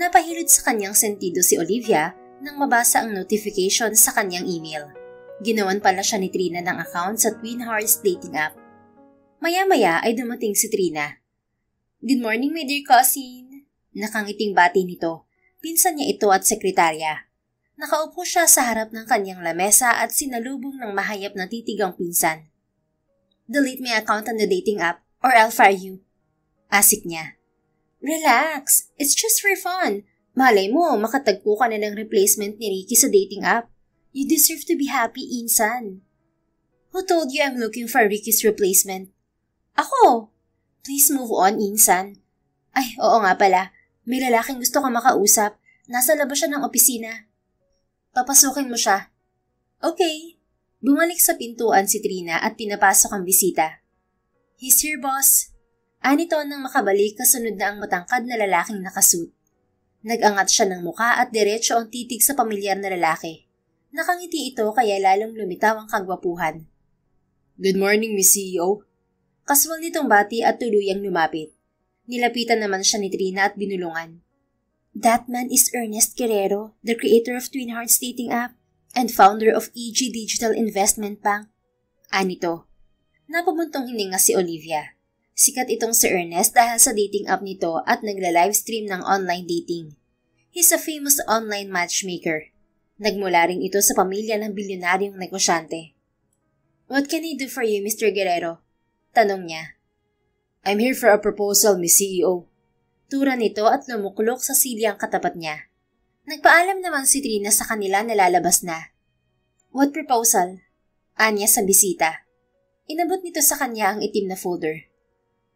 Napahilod sa kanyang sentido si Olivia nang mabasa ang notification sa kanyang email. Ginawan pala siya ni Trina ng account sa Twin Hearts dating app. Maya-maya ay dumating si Trina. "Good morning, my dear cousin." Nakangiting bati nito. Pinsan niya ito at sekretarya. Nakaupo siya sa harap ng kanyang lamesa at sinalubong ng mahayap na titigang pinsan. "Delete my account on the dating app or I'll fire you." Asik niya. "Relax, it's just for fun. Malay mo, makatagpo ka na ng replacement ni Ricky sa dating app. You deserve to be happy, insan." "Who told you I'm looking for Ricky's replacement?" "Ako." "Please move on, insan." "Ay, oo nga pala. May lalaking gusto kang makausap. Nasa labas siya ng opisina." "Papasukin mo siya." "Okay." Bumalik sa pintuan si Trina at pinapasok ang bisita. "He's here, boss." Anito nang makabalik kasunod na ang matangkad na lalaking nakasuit. Nag-angat siya ng muka at diretso ang titig sa pamilyar na lalaki. Nakangiti ito kaya lalong lumitaw ang kagwapuhan. "Good morning, Miss CEO." Kaswal nitong bati at tuluyang lumapit. Nilapitan naman siya ni Trina at binulungan. "That man is Ernest Guerrero, the creator of Twin Hearts dating app and founder of EG Digital Investment Bank." Anito. Napabuntong hininga si Olivia. Sikat itong si Ernest dahil sa dating app nito at nagla-livestream ng online dating. He's a famous online matchmaker. Nagmula rin ito sa pamilya ng bilyonaryong negosyante. "What can I do for you, Mr. Guerrero?" Tanong niya. "I'm here for a proposal, Miss CEO." Tura nito at lumuklok sa silyang katapat niya. Nagpaalam naman si Trina sa kanila na lalabas na. "What proposal?" Anya sa bisita. Inabot nito sa kanya ang itim na folder.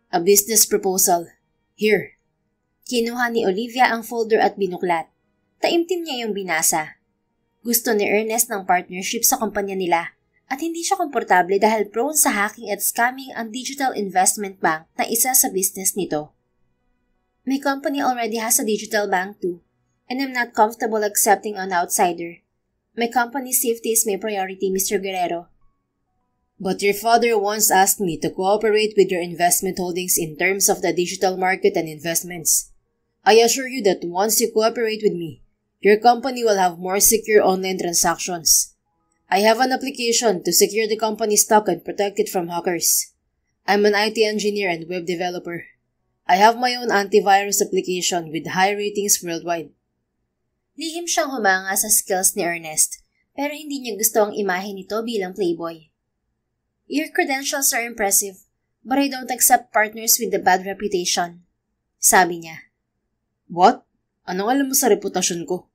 "A business proposal. Here." Kinuha ni Olivia ang folder at binuklat. Taimtim niya yung binasa. Gusto ni Ernest ng partnership sa kumpanya nila at hindi siya komportable dahil prone sa hacking at scamming ang digital investment bank na isa sa business nito. "My company already has a digital bank too, and I'm not comfortable accepting an outsider. My company's safety is my priority, Mr. Guerrero." "But your father once asked me to cooperate with your investment holdings in terms of the digital market and investments. I assure you that once you cooperate with me, your company will have more secure online transactions. I have an application to secure the company's stock and protect it from hackers. I'm an IT engineer and web developer. I have my own antivirus application with high ratings worldwide." Lihim siyang humanga sa skills ni Ernest, pero hindi niya gusto ang imahe nito bilang playboy. "Your credentials are impressive, but I don't accept partners with a bad reputation," sabi niya. "What? Anong alam mo sa reputasyon ko?"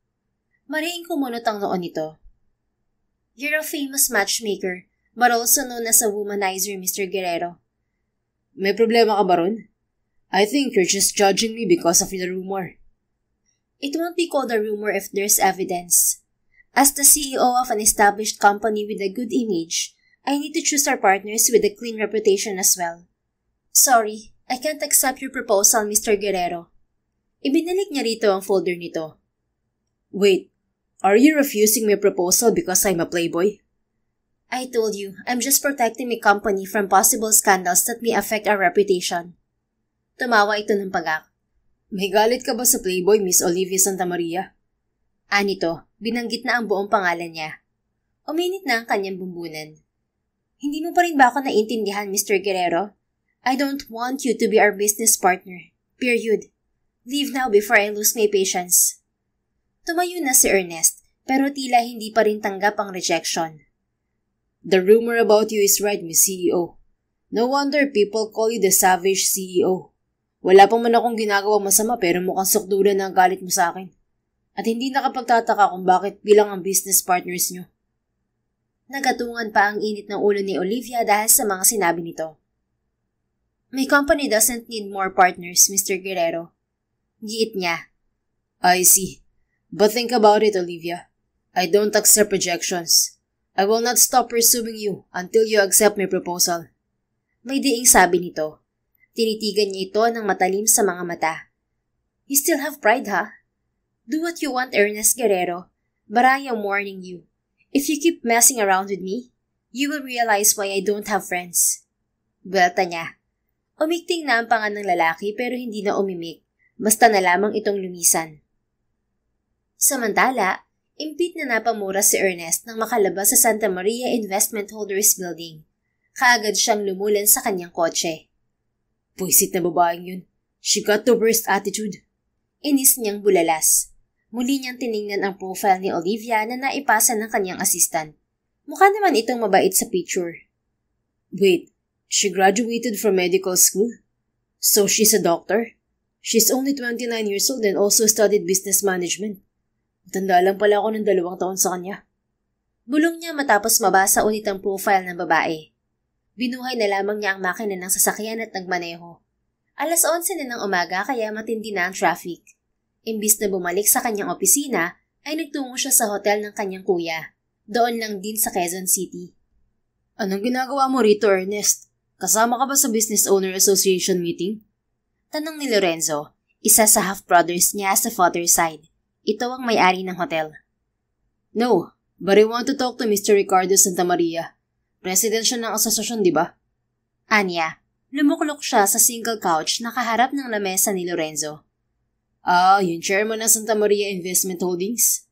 Mariing kumunot ang noon nito. "You're a famous matchmaker, but also known as a womanizer, Mr. Guerrero." "May problema ka ba ron? I think you're just judging me because of the rumor." "It won't be called a rumor if there's evidence. As the CEO of an established company with a good image, I need to choose our partners with a clean reputation as well. Sorry, I can't accept your proposal, Mr. Guerrero." Ibinalik niya rito ang folder nito. "Wait, are you refusing my proposal because I'm a playboy?" "I told you, I'm just protecting my company from possible scandals that may affect our reputation." Tumawa ito ng pagak. "May galit ka ba sa playboy, Miss Olivia Santamaria?" Anito, binanggit na ang buong pangalan niya. Uminit na ang kanyang bumbunan. "Hindi mo pa rin ba ako naintindihan, Mr. Guerrero? I don't want you to be our business partner. Period. Leave now before I lose my patience." Tumayo na si Ernest, pero tila hindi pa rin tanggap ang rejection. "The rumor about you is right, Miss CEO. No wonder people call you the savage CEO. Wala pa man akong ginagawang masama pero mukhang sukdulan na ang galit mo sa akin. At hindi nakapagtataka kung bakit bilang ang business partners nyo." Nagatungan pa ang init ng ulo ni Olivia dahil sa mga sinabi nito. "My company doesn't need more partners, Mr. Guerrero." Giit niya. "I see. But think about it, Olivia. I don't accept rejections. I will not stop pursuing you until you accept my proposal." May diing sabi nito. Tinitigan niya ito ng matalim sa mga mata. "You still have pride, ha? Do what you want, Ernest Guerrero, but I am warning you. If you keep messing around with me, you will realize why I don't have friends." Belta niya. Umikting na ang panga ng lalaki pero hindi na umimik, basta na lamang itong lumisan. Samantala, impit na napamura si Ernest nang makalabas sa Santa Maria Investment Holders Building. Kaagad siyang lumulan sa kanyang kotse. Puisit na babaeng yun. She got the worst attitude. Inis niyang bulalas. Muli niyang tiningnan ang profile ni Olivia na naipasa ng kanyang assistant. Mukha naman itong mabait sa picture. Wait, she graduated from medical school? So she's a doctor? She's only 29 years old and also studied business management. Matanda lang pala ako ng 2 taon sa kanya. Bulong niya matapos mabasa ulit ang profile ng babae. Binuhay na lamang niya ang makina ng sasakyan at nagmaneho. 11:00 na ng umaga kaya matindi na ang traffic. Imbis na bumalik sa kanyang opisina, ay nagtungo siya sa hotel ng kanyang kuya. Doon lang din sa Quezon City. Anong ginagawa mo rito, Ernest? Kasama ka ba sa Business Owner Association meeting? Tanong ni Lorenzo, isa sa half-brothers niya sa father's side. Ito ang may-ari ng hotel. No, but I want to talk to Mr. Ricardo Santa Maria. President siya ng asosasyon, di ba? Anya, lumuklok siya sa single couch na kaharap ng lamesa ni Lorenzo. Yung chairman ng Santa Maria Investment Holdings?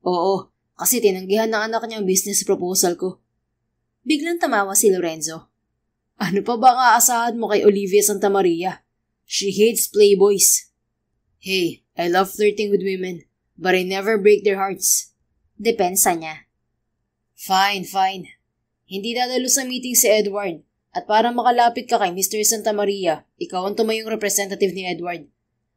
Oo, kasi tinanggihan ng anak niya ang business proposal ko. Biglang tamawa si Lorenzo. Ano pa ba aasahan mo kay Olivia Santa Maria? She hates playboys. Hey, I love flirting with women, but I never break their hearts. Depensa niya. Fine. Hindi dadalo sa meeting si Edward. At para makalapit ka kay Mr. Santa Maria, ikaw ang tumayong representative ni Edward.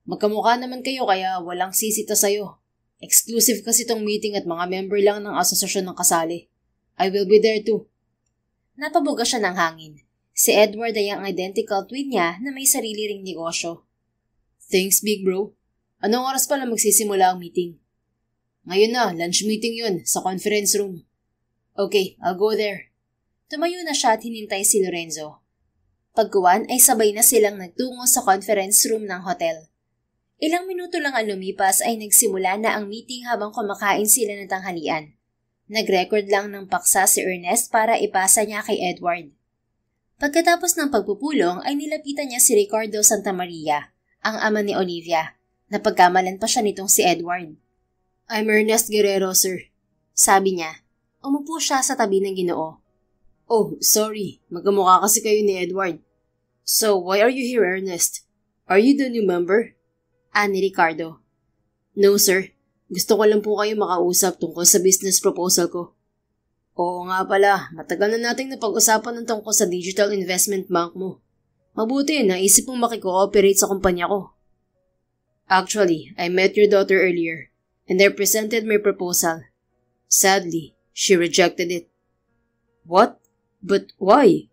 Magkamukha naman kayo kaya walang sisita sa'yo. Exclusive kasi tong meeting at mga member lang ng asosasyon ng kasali. I will be there too. Napabuga siya ng hangin. Si Edward ay ang identical twin niya na may sarili ring negosyo. Thanks, big bro. Anong oras pala magsisimula ang meeting? Ngayon na, lunch meeting yun, sa conference room. Okay, I'll go there. Tumayo na siya at hinintay si Lorenzo. Pagkuwan ay sabay na silang nagtungo sa conference room ng hotel. Ilang minuto lang ang lumipas ay nagsimula na ang meeting habang kumakain sila ng tanghalian. Nag-record lang ng paksa si Ernest para ipasa niya kay Edward. Pagkatapos ng pagpupulong ay nilapitan niya si Ricardo Santa Maria, ang ama ni Olivia. Napagkamalan pa siya nitong si Edward. I'm Ernest Guerrero, sir. Sabi niya. Umupo siya sa tabi ng Ginoo. Oh, sorry. Magkamukha kasi kayo ni Edward. So, why are you here, Ernest? Are you the new member? Ni Ricardo. No, sir. Gusto ko lang po kayo makausap tungkol sa business proposal ko. Oo nga pala, matagal na nating napag-usapan ng tungkol sa digital investment bank mo. Mabuti, naisip mong makikooperate sa kumpanya ko. Actually, I met your daughter earlier, and I presented my proposal. Sadly, she rejected it. What? But why?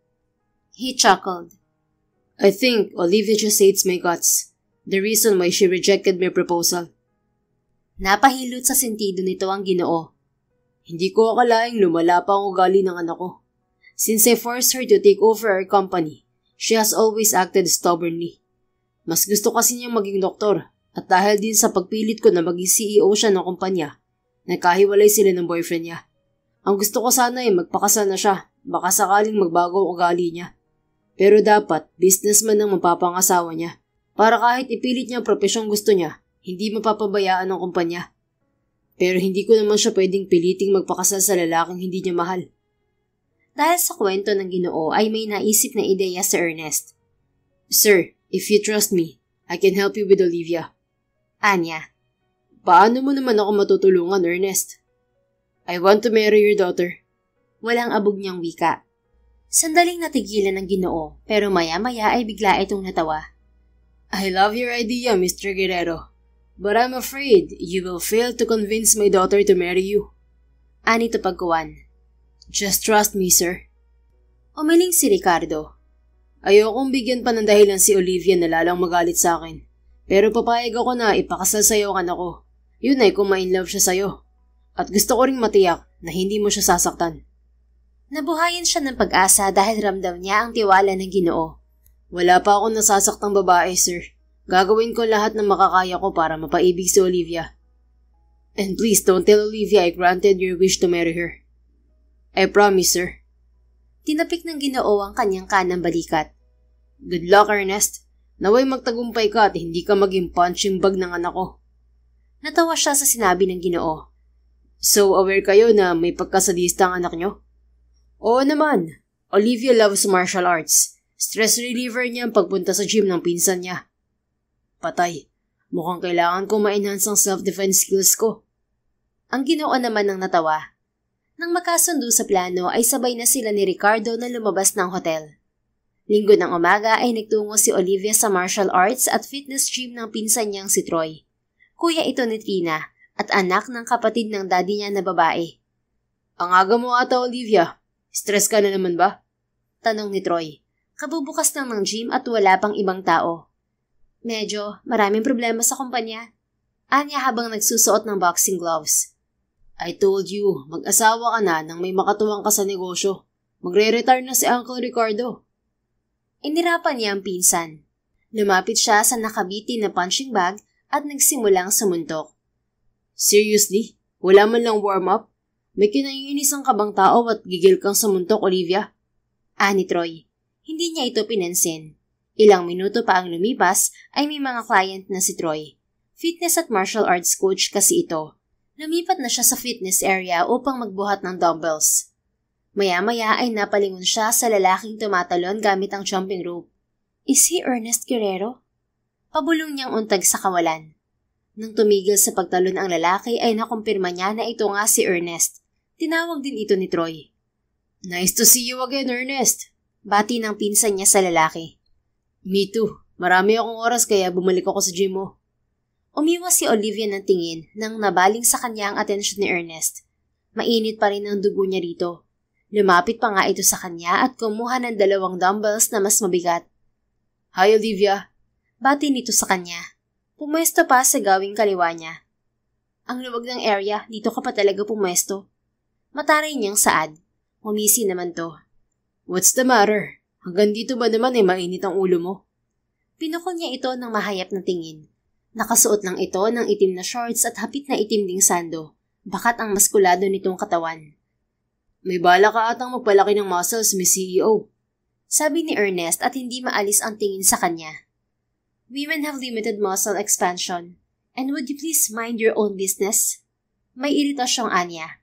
He chuckled. I think Olivia just hates my guts. The reason why she rejected my proposal. Napahilot sa sentido nito ang Ginoo. Hindi ko akalaing lumala pa ang ugali ng anak ko. Since I forced her to take over our company, she has always acted stubbornly. Mas gusto kasi niyang maging doktor at dahil din sa pagpilit ko na maging CEO siya ng kumpanya, nagkahiwalay sila ng boyfriend niya. Ang gusto ko sana ay magpakasal na siya, baka sakaling magbago ang ugali niya. Pero dapat businessman ang mapapangasawa niya. Para kahit ipilit niya ang profesyong gusto niya, hindi mapapabayaan ng kumpanya. Pero hindi ko naman siya pwedeng piliting magpakasal sa lalaking hindi niya mahal. Dahil sa kwento ng Ginoo ay may naisip na ideya si Ernest. Sir, if you trust me, I can help you with Olivia. Anya. Paano mo naman ako matutulungan, Ernest? I want to marry your daughter. Walang abog niyang wika. Sandaling natigilan ng Ginoo pero maya-maya ay bigla itong natawa. I love your idea, Mr. Guerrero. But I'm afraid you will fail to convince my daughter to marry you. Anito pagkuwan. Just trust me, sir. Umiling si Ricardo. Ayokong bigyan pa ng dahilan si Olivia na lalang magalit sa akin. Pero papayag ako na ipakasal sa'yo ang anak ko. Yun ay kung ma-inlove siya sa'yo. At gusto ko ring matiyak na hindi mo siya sasaktan. Nabuhayan siya ng pag-asa dahil ramdam niya ang tiwala ng Ginoo. Wala pa akong nasasaktang babae, sir. Gagawin ko lahat ng makakaya ko para mapaibig si Olivia. And please don't tell Olivia I granted your wish to marry her. I promise, sir. Tinapik ng Ginoo ang kanyang kanang balikat. Good luck, Ernest. Naway magtagumpay ka at hindi ka maging punching bag ng anak ko. Natawa siya sa sinabi ng Ginoo. So aware kayo na may pagkasadista ang anak nyo? Oo naman. Olivia loves martial arts. Stress reliever niya ang pagpunta sa gym ng pinsan niya. Patay. Mukhang kailangan ko ma-enhance ang self-defense skills ko. Ang Ginoo naman ang natawa. Nang magkasundo sa plano ay sabay na sila ni Ricardo na lumabas ng hotel. Linggo ng umaga ay nagtungo si Olivia sa martial arts at fitness gym ng pinsan niyang si Troy. Kuya ito ni Trina at anak ng kapatid ng daddy niya na babae. Ang aga mo ata, Olivia. Stress ka na naman ba? Tanong ni Troy. Kabubukas lang ng gym at wala pang ibang tao. Medyo maraming problema sa kumpanya. Anya habang nagsusuot ng boxing gloves. I told you, mag-asawa ka na nang may makatuwang ka sa negosyo. Magre-retire na si Uncle Ricardo. Inirapan niya ang pinsan. Lumapit siya sa nakabiti na punching bag at nagsimulang sumuntok. Seriously? Wala man lang warm-up? May kinaiinisang ka bang tao at gigil kang sumuntok, Olivia? Ani Troy. Hindi niya ito pinansin. Ilang minuto pa ang lumipas ay may mga client na si Troy. Fitness at martial arts coach kasi ito. Lumipat na siya sa fitness area upang magbuhat ng dumbbells. Maya-maya ay napalingon siya sa lalaking tumatalon gamit ang jumping rope. Is he Ernest Guerrero? Pabulong niyang untag sa kawalan. Nang tumigil sa pagtalon ang lalaki ay nakumpirma niya na ito nga si Ernest. Tinawag din ito ni Troy. Nice to see you again, Ernest. Bati ng pinsan niya sa lalaki. Me too. Marami akong oras kaya bumalik ako sa gym mo. Umiwas si Olivia ng tingin nang nabaling sa kanya ang atensyon ni Ernest. Mainit pa rin ang dugo niya rito. Lumapit pa nga ito sa kanya at kumuha ng 2 dumbbells na mas mabigat. Hi, Olivia. Bati nito sa kanya. Pumwesto pa sa gawing kaliwa niya. Ang luwag ng area, dito ka pa talaga pumwesto. Mataray niyang saad. Umisi naman to. What's the matter? Hanggang dito ba naman mainit ang ulo mo? Pinukol niya ito ng mahayap na tingin. Nakasuot lang ito ng itim na shorts at hapit na itim ding sando. Bakat ang maskulado nitong katawan. May bala ka atang magpalaki ng muscles, Miss CEO. Sabi ni Ernest at hindi maalis ang tingin sa kanya. Women have limited muscle expansion. And would you please mind your own business? May iritasyong anya.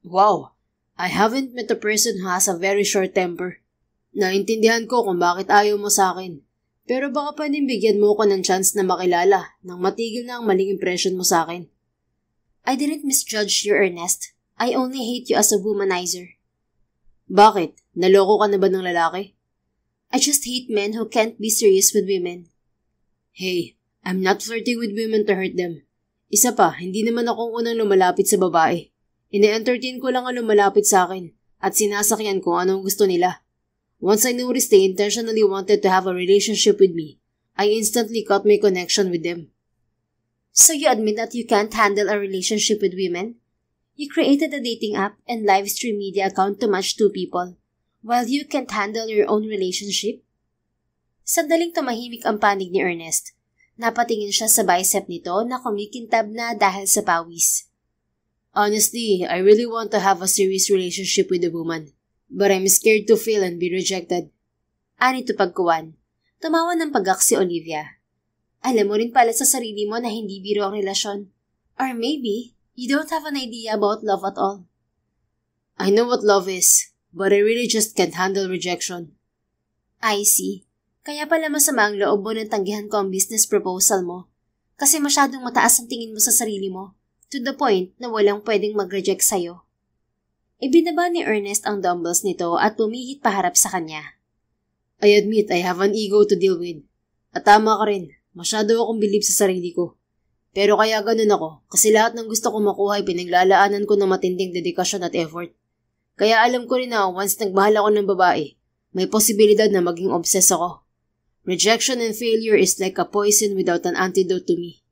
Wow, I haven't met a person who has a very short temper. Naintindihan ko kung bakit ayaw mo sa akin. Pero baka pwedeng bigyan mo ko ng chance na makilala nang matigil na ang maling impression mo sa akin. I didn't misjudge you, Ernest. I only hate you as a womanizer. Bakit? Naloko ka na ba ng lalaki? I just hate men who can't be serious with women. Hey, I'm not flirting with women to hurt them. Isa pa, hindi naman ako unang lumalapit sa babae. Ine-entertain ko lang ang lumalapit sa akin at sinasakyan ko anong gusto nila. Once I noticed they intentionally wanted to have a relationship with me, I instantly cut my connection with them. So you admit that you can't handle a relationship with women? You created a dating app and live stream media account to match 2 people, while you can't handle your own relationship? Sandaling tumahimik ang panig ni Ernest. Napatingin siya sa bicep nito na kumikintab na dahil sa pawis. Honestly, I really want to have a serious relationship with a woman, but I'm scared to fail and be rejected. Anito pagkuwan. Tumawa ng pagak si Olivia. Alam mo rin pala sa sarili mo na hindi biro ang relasyon. Or maybe, you don't have an idea about love at all. I know what love is, but I really just can't handle rejection. I see. Kaya pala masama ang loob mo nang tanggihan ko ang business proposal mo. Kasi masyadong mataas ang tingin mo sa sarili mo, to the point na walang pwedeng mag-reject sa'yo. Ibinaba ni Ernest ang dumbbells nito at pumihit paharap sa kanya. I admit I have an ego to deal with. At tama ka rin, masyado akong believe sa sarili ko. Pero kaya ganun ako, kasi lahat ng gusto ko makuha ay pinaglalaanan ko ng matinding dedikasyon at effort. Kaya alam ko rin na once nagmahal ako ng babae, may posibilidad na maging obsessed ako. Rejection and failure is like a poison without an antidote to me.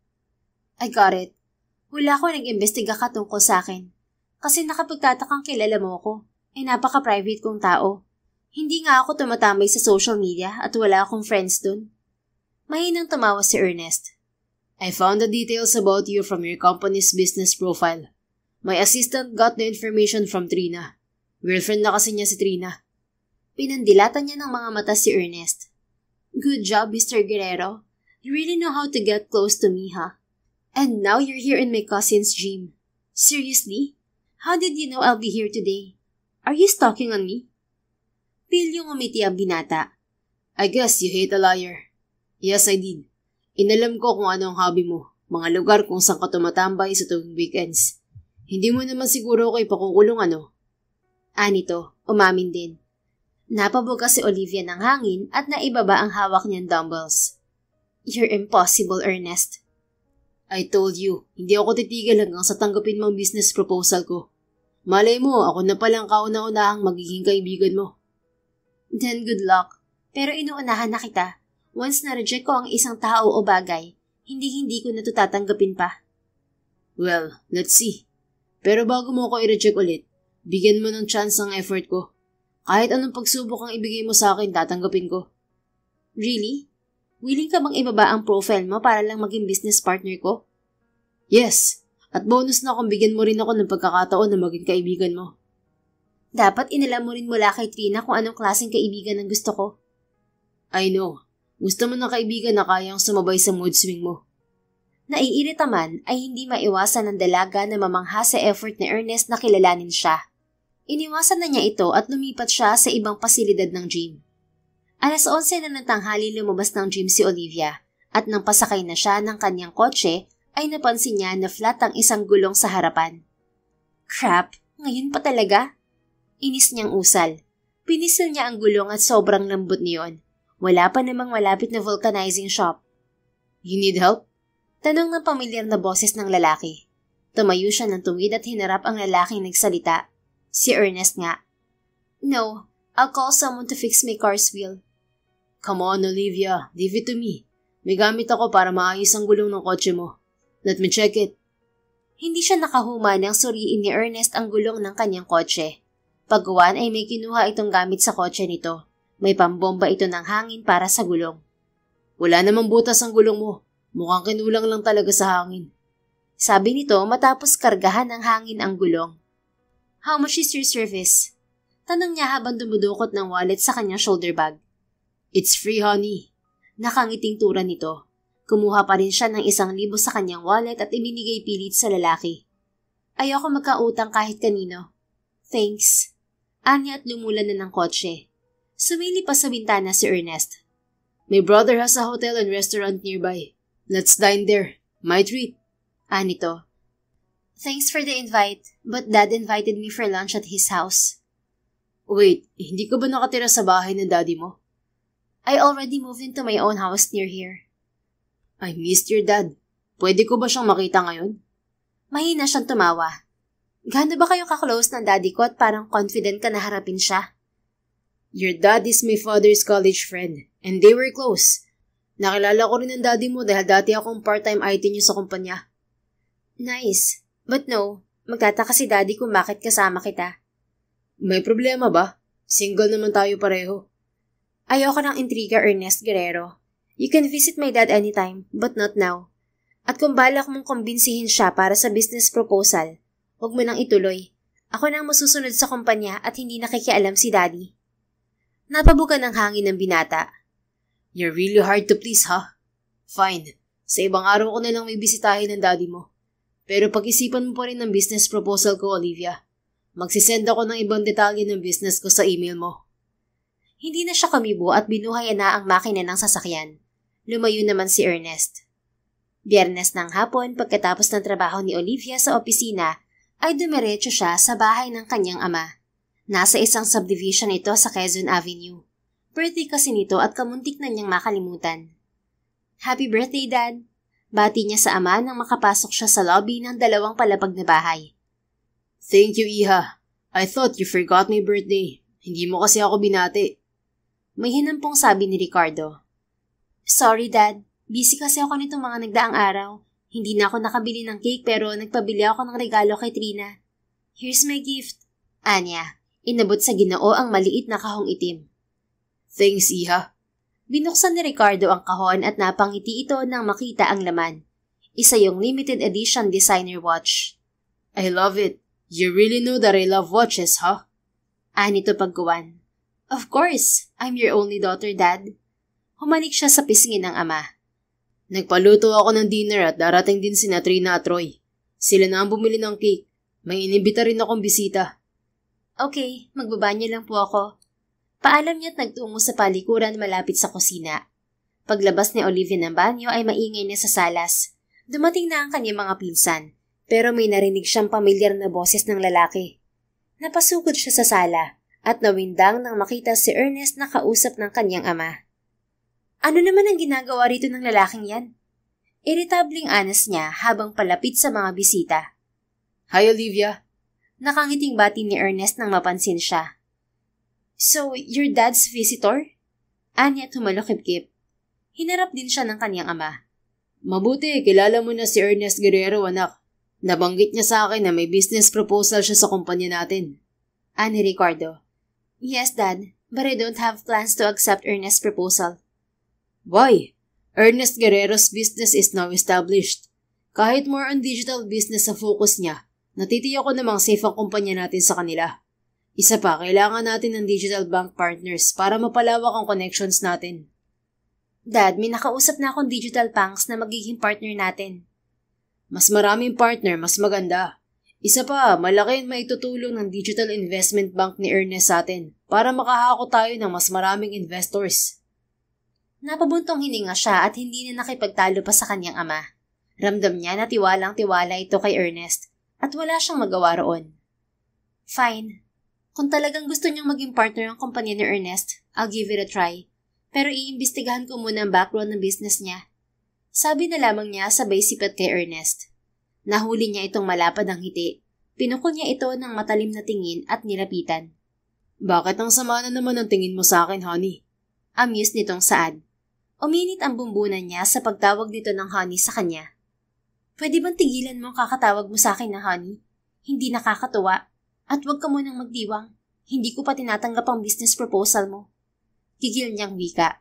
I got it. Hula ko nag-imbestiga ka tungkol sa akin. Kasi nakapagtatakang kilala mo ko, ay napaka-private kong tao. Hindi nga ako tumatambay sa social media at wala akong friends dun. Mahinang tumawa si Ernest. I found the details about you from your company's business profile. My assistant got the information from Trina. Girlfriend na kasi niya si Trina. Pinandilatan niya ng mga mata si Ernest. Good job, Mr. Guerrero. You really know how to get close to me, huh? And now you're here in my cousin's gym. Seriously? How did you know I'll be here today? Are you stalking on me? Pilyong umiti ang binata. I guess you hate a liar. Yes, I did. Inalam ko kung ano ang hobby mo, mga lugar kung saan ka tumatambay sa tuwing weekends. Hindi mo naman siguro ako ipakukulong ano? Anito, umamin din. Napabuga si Olivia ng hangin at naibaba ang hawak niyang dumbbells. You're impossible, Ernest. I told you, hindi ako titigil hanggang sa tanggapin mong business proposal ko. Malay mo, ako na palang kauna-unahang magiging kaibigan mo. Then good luck. Pero inuunahan na kita. Once na-reject ko ang isang tao o bagay, hindi ko na ito tatanggapin pa. Well, let's see. Pero bago mo ako i-reject ulit, bigyan mo ng chance ang effort ko. Kahit anong pagsubok ang ibigay mo sa akin, tatanggapin ko. Really? Willing ka bang ibaba ang profile mo para lang maging business partner ko? Yes, at bonus na kung bigyan mo rin ako ng pagkakataon na maging kaibigan mo. Dapat inalam mo rin mula kay Trina kung anong klaseng kaibigan ang gusto ko. I know. Gusto mo ng kaibigan na kayang sumabay sa mood swing mo. Naiirita man ay hindi maiwasan ng dalaga na mamangha sa effort ni Ernest na kilalanin siya. Iniwasan na niya ito at lumipat siya sa ibang pasilidad ng gym. 11:00 na ng tanghali lumabas ng gym si Olivia at nang pasakay na siya ng kanyang kotse ay napansin niya na flat ang isang gulong sa harapan. Crap, ngayon pa talaga? Inis niyang usal. Pinisil niya ang gulong at sobrang lambot niyon. Wala pa namang malapit na vulcanizing shop. You need help? Tanong ng pamilyar na boses ng lalaki. Tumayo siya ng tuwid at hinarap ang lalaking nagsalita. Si Ernest nga. No, I'll call someone to fix my car's wheel. Come on, Olivia. Leave it to me. May gamit ako para maayos ang gulong ng kotse mo. Let me check it. Hindi siya nakahuma nang suriin ni Ernest ang gulong ng kanyang kotse. Paggawan ay may kinuha itong gamit sa kotse nito. May pambomba ito ng hangin para sa gulong. Wala namang butas ang gulong mo. Mukhang kinulang lang talaga sa hangin. Sabi nito matapos kargahan ng hangin ang gulong. How much is your service? Tanong niya habang dumudukot ng wallet sa kanyang shoulder bag. It's free, honey. Nakangiting tura nito. Kumuha pa rin siya ng 1,000 sa kanyang wallet at ibinigay pilit sa lalaki. Ayoko magkautang kahit kanino. Thanks. Anya at lumulan na ng kotse. Sumili pa sa bintana si Ernest. My brother has a hotel and restaurant nearby. Let's dine there. My treat. Anito. Thanks for the invite, but Dad invited me for lunch at his house. Wait, hindi ka ba nakatira sa bahay ng daddy mo? I already moved into my own house near here. I missed your dad. Pwede ko ba siyang makita ngayon? Mahina siyang tumawa. Gaano ba kayo ka-close ng daddy ko at parang confident ka na harapin siya? Your dad is my father's college friend, and they were close. Nakilala ko rin ang daddy mo dahil dati akong part-time IT niyo sa kumpanya. Nice. But no, magtataka si daddy kung bakit kasama kita. May problema ba? Single naman tayo pareho. Ayoko ng intriga, Ernest Guerrero. You can visit my dad anytime, but not now. At kung balak mong kumbinsihin siya para sa business proposal, huwag mo nang ituloy. Ako nang masusunod sa kumpanya at hindi nakikialam si daddy. Napabuga ng hangin ng binata. You're really hard to please, ha? Fine. Sa ibang araw ko na lang may bisitahin ng daddy mo. Pero pag-isipan mo pa rin ng business proposal ko, Olivia. Magsisend ako ng ibang detalye ng business ko sa email mo. Hindi na siya kumibo at binuhayan na ang makina ng sasakyan. Lumayo naman si Ernest. Biyernes ng hapon pagkatapos ng trabaho ni Olivia sa opisina, ay dumiretso siya sa bahay ng kanyang ama. Nasa isang subdivision ito sa Quezon Avenue. Birthday kasi nito at kamuntik na niyang makalimutan. Happy birthday, Dad! Bati niya sa ama nang makapasok siya sa lobby ng 2 palapag na bahay. Thank you, Iha. I thought you forgot my birthday. Hindi mo kasi ako binati. May hinampong sabi ni Ricardo. Sorry, Dad. Busy kasi ako nitong mga nagdaang araw. Hindi na ako nakabili ng cake pero nagpabili ako ng regalo kay Trina. Here's my gift. Anya, inabot sa Ginoo ang maliit na kahong itim. Thanks, Iha. Binuksan ni Ricardo ang kahon at napangiti ito nang makita ang laman. Isa yung limited edition designer watch. I love it. You really know that I love watches, huh? Anito pagkuwan. Of course, I'm your only daughter, Dad. Humanik siya sa pisngin ng ama. Nagpaluto ako ng dinner at darating din sina Trina at Roy. Sila na ang bumili ng cake. May inimbita rin akong bisita. Okay, magbabanyo lang po ako. Paalam niya't nagtungo sa palikuran malapit sa kusina. Paglabas ni Olivia ng banyo ay maingay na sa salas. Dumating na ang kanyang mga pinsan, pero may narinig siyang pamilyar na boses ng lalaki. Napasugod siya sa sala at nawindang nang makita si Ernest na kausap ng kanyang ama. Ano naman ang ginagawa rito ng lalaking yan? Irritabling anas niya habang palapit sa mga bisita. Hi, Olivia. Nakangiting bati ni Ernest nang mapansin siya. So, your dad's visitor? Anya at humalokip-kip. Hinarap din siya ng kanyang ama. Mabuti, kilala mo na si Ernest Guerrero, anak. Nabanggit niya sa akin na may business proposal siya sa kumpanya natin. Ani Ricardo. Yes, Dad, but I don't have plans to accept Ernest's proposal. Why? Ernest Guerrero's business is now established. Kahit more on digital business sa focus niya, natitiyak ko namang safe ang kumpanya natin sa kanila. Isa pa, kailangan natin ng digital bank partners para mapalawak ang connections natin. Dad, may nakausap na akong digital banks na magiging partner natin. Mas maraming partner, mas maganda. Isa pa, malaki ang maitutulong ng digital investment bank ni Ernest sa atin para makahako tayo ng mas maraming investors. Napabuntong hininga siya at hindi na nakipagtalo pa sa kanyang ama. Ramdam niya na tiwalang-tiwala ito kay Ernest at wala siyang magawa roon. Fine. Kung talagang gusto niyang maging partner ang kumpanya ni Ernest, I'll give it a try. Pero iimbestigahan ko muna ang background ng business niya. Sabi na lamang niya sabay sipat kay Ernest. Nahuli niya itong malapad ang hiti. Pinukol niya ito ng matalim na tingin at nilapitan. Bakit ang sama na naman ang tingin mo sa akin, honey? Amused nitong saad. Uminit ang bumbunan niya sa pagtawag nito ng honey sa kanya. Pwede bang tigilan mo ang kakatawag mo sa akin na honey? Hindi nakakatuwa. At huwag ka munang magdiwang. Hindi ko pa tinatanggap ang business proposal mo. Gigil niyang wika.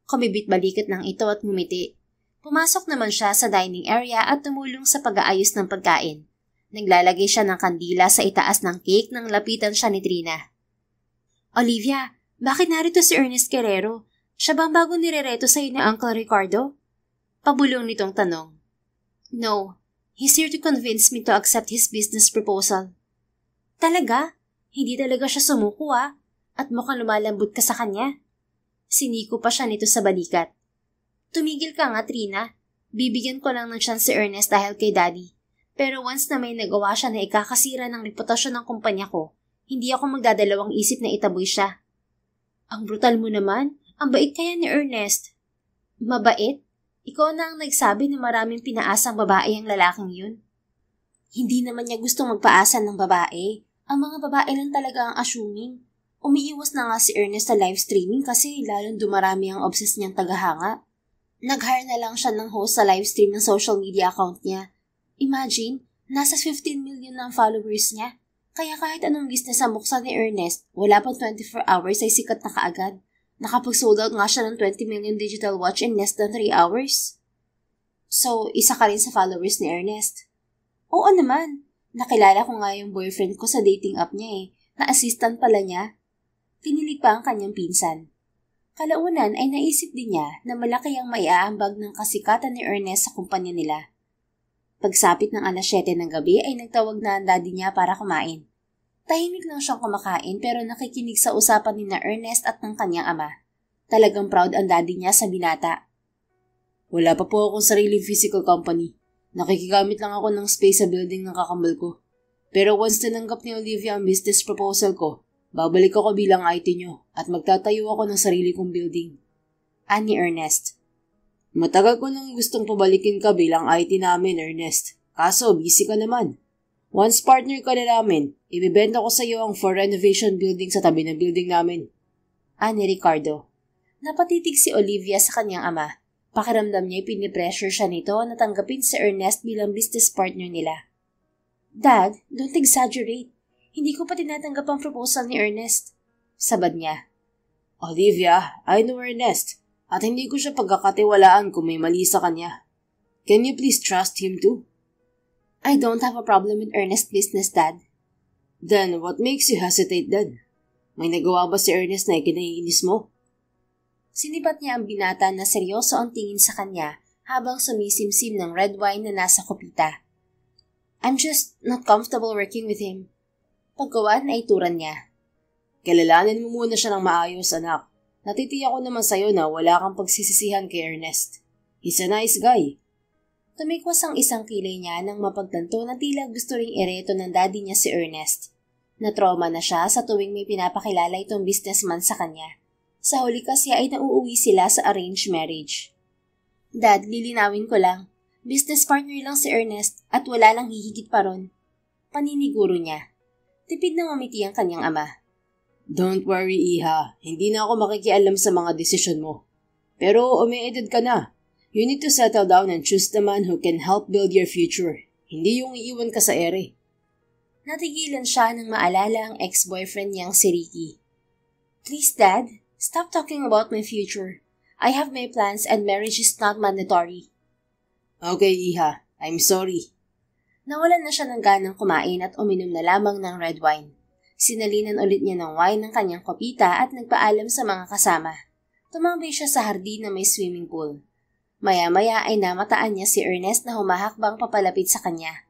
Kumibit-balikat ng ito at ngumiti. Pumasok naman siya sa dining area at tumulong sa pag-aayos ng pagkain. Naglalagay siya ng kandila sa itaas ng cake nang lapitan siya ni Trina. Olivia, bakit narito si Ernest Guerrero? Siya bang bago nirereto sa'yo ni Uncle Ricardo? Pabulong nitong tanong. No, he's here to convince me to accept his business proposal. Talaga? Hindi talaga siya sumuko at mukhang lumalambot ka sa kanya. Siniko pa siya nito sa balikat. Tumigil ka nga, Trina. Bibigyan ko lang ng chance si Ernest dahil kay Daddy. Pero once na may nagawa siya na ikakasira ng reputasyon ng kumpanya ko, hindi ako magdadalawang isip na itaboy siya. Ang brutal mo naman. Ang bait kaya ni Ernest. Mabait? Ikaw na ang nagsabi na maraming pinaasang babae ang lalaking yun. Hindi naman niya gustong magpaasa ng babae. Ang mga babae lang talaga ang assuming. Umiiwas na nga si Ernest sa live streaming kasi lalong dumarami ang obsessed niyang tagahanga. Nag-hire na lang siya ng host sa live stream ng social media account niya. Imagine, nasa 15 million na ang followers niya. Kaya kahit anong business ang buksan ni Ernest, wala pang 24 hours ay sikat na kaagad. Nakapag-sold out nga siya ng 20 million digital watch in less than 3 hours. So, isa ka rin sa followers ni Ernest? Oo naman. Nakilala ko nga yung boyfriend ko sa dating app niya na assistant pala niya. Tinilig pa ang kanyang pinsan. Kalaunan ay naisip din niya na malaki ang maiaambag ng kasikatan ni Ernest sa kumpanya nila. Pagsapit ng alas 7 ng gabi ay nagtawag na ang daddy niya para kumain. Tahimik lang siyang kumakain pero nakikinig sa usapan ni na Ernest at ng kanyang ama. Talagang proud ang daddy niya sa binata. Wala pa po akong sariling physical company. Nakikigamit lang ako ng space sa building ng kakambal ko. Pero once tinanggap ni Olivia ang business proposal ko, babalik ako bilang IT nyo at magtatayo ako ng sarili kong building. Ani Ernest. Matagal ko nang gustong pabalikin ka bilang IT namin, Ernest. Kaso busy ka naman. Once partner ka na namin, ibibenta ko sa iyo ang for renovation building sa tabi ng building namin. Ani Ricardo. Napatitig si Olivia sa kanyang ama. Pakiramdam niya pinipressure siya nito na tanggapin si Ernest bilang business partner nila. Dad, don't exaggerate. Hindi ko pa tinatanggap ang proposal ni Ernest. Sabad niya. Olivia, I know Ernest. At hindi ko siya pagkakatiwalaan kung may mali sa kanya. Can you please trust him too? I don't have a problem with Ernest's business, Dad. Then, what makes you hesitate then? May nagawa ba si Ernest na ikinaiinis mo? Sinibat niya ang binata na seryoso ang tingin sa kanya habang sumisimsim ng red wine na nasa kopita. I'm just not comfortable working with him. Pagkawan ay turan niya. Kilalanin mo muna siya ng maayos, anak. Natitiyak ko naman sa'yo na wala kang pagsisisihan kay Ernest. He's a nice guy. Tumikwas ang isang kilay niya nang mapagtanto na tila gusto ring ireto ng daddy niya si Ernest. Na-trauma na siya sa tuwing may pinapakilala itong businessman sa kanya. Sa huli kasi ay nauuwi sila sa arranged marriage. Dad, lilinawin ko lang. Business partner lang si Ernest at wala lang hihigit pa ron. Paniniguro niya. Tipid na ngumiti ang kanyang ama. Don't worry, Iha. Hindi na ako makikialam sa mga desisyon mo. Pero umiedad ka na. You need to settle down and choose the man who can help build your future. Hindi yung iiwan ka sa ere. Natigilan siya nang maalala ang ex-boyfriend niyang si Ricky. Please, Dad, stop talking about my future. I have my plans and marriage is not mandatory. Okay, Iha. I'm sorry. Nawalan na siya ng ganang kumain at uminom na lamang ng red wine. Sinalinan ulit niya ng wine ng kanyang kopita at nagpaalam sa mga kasama. Tumambay siya sa hardin na may swimming pool. Maya-maya ay namataan niya si Ernest na humahakbang papalapit sa kanya.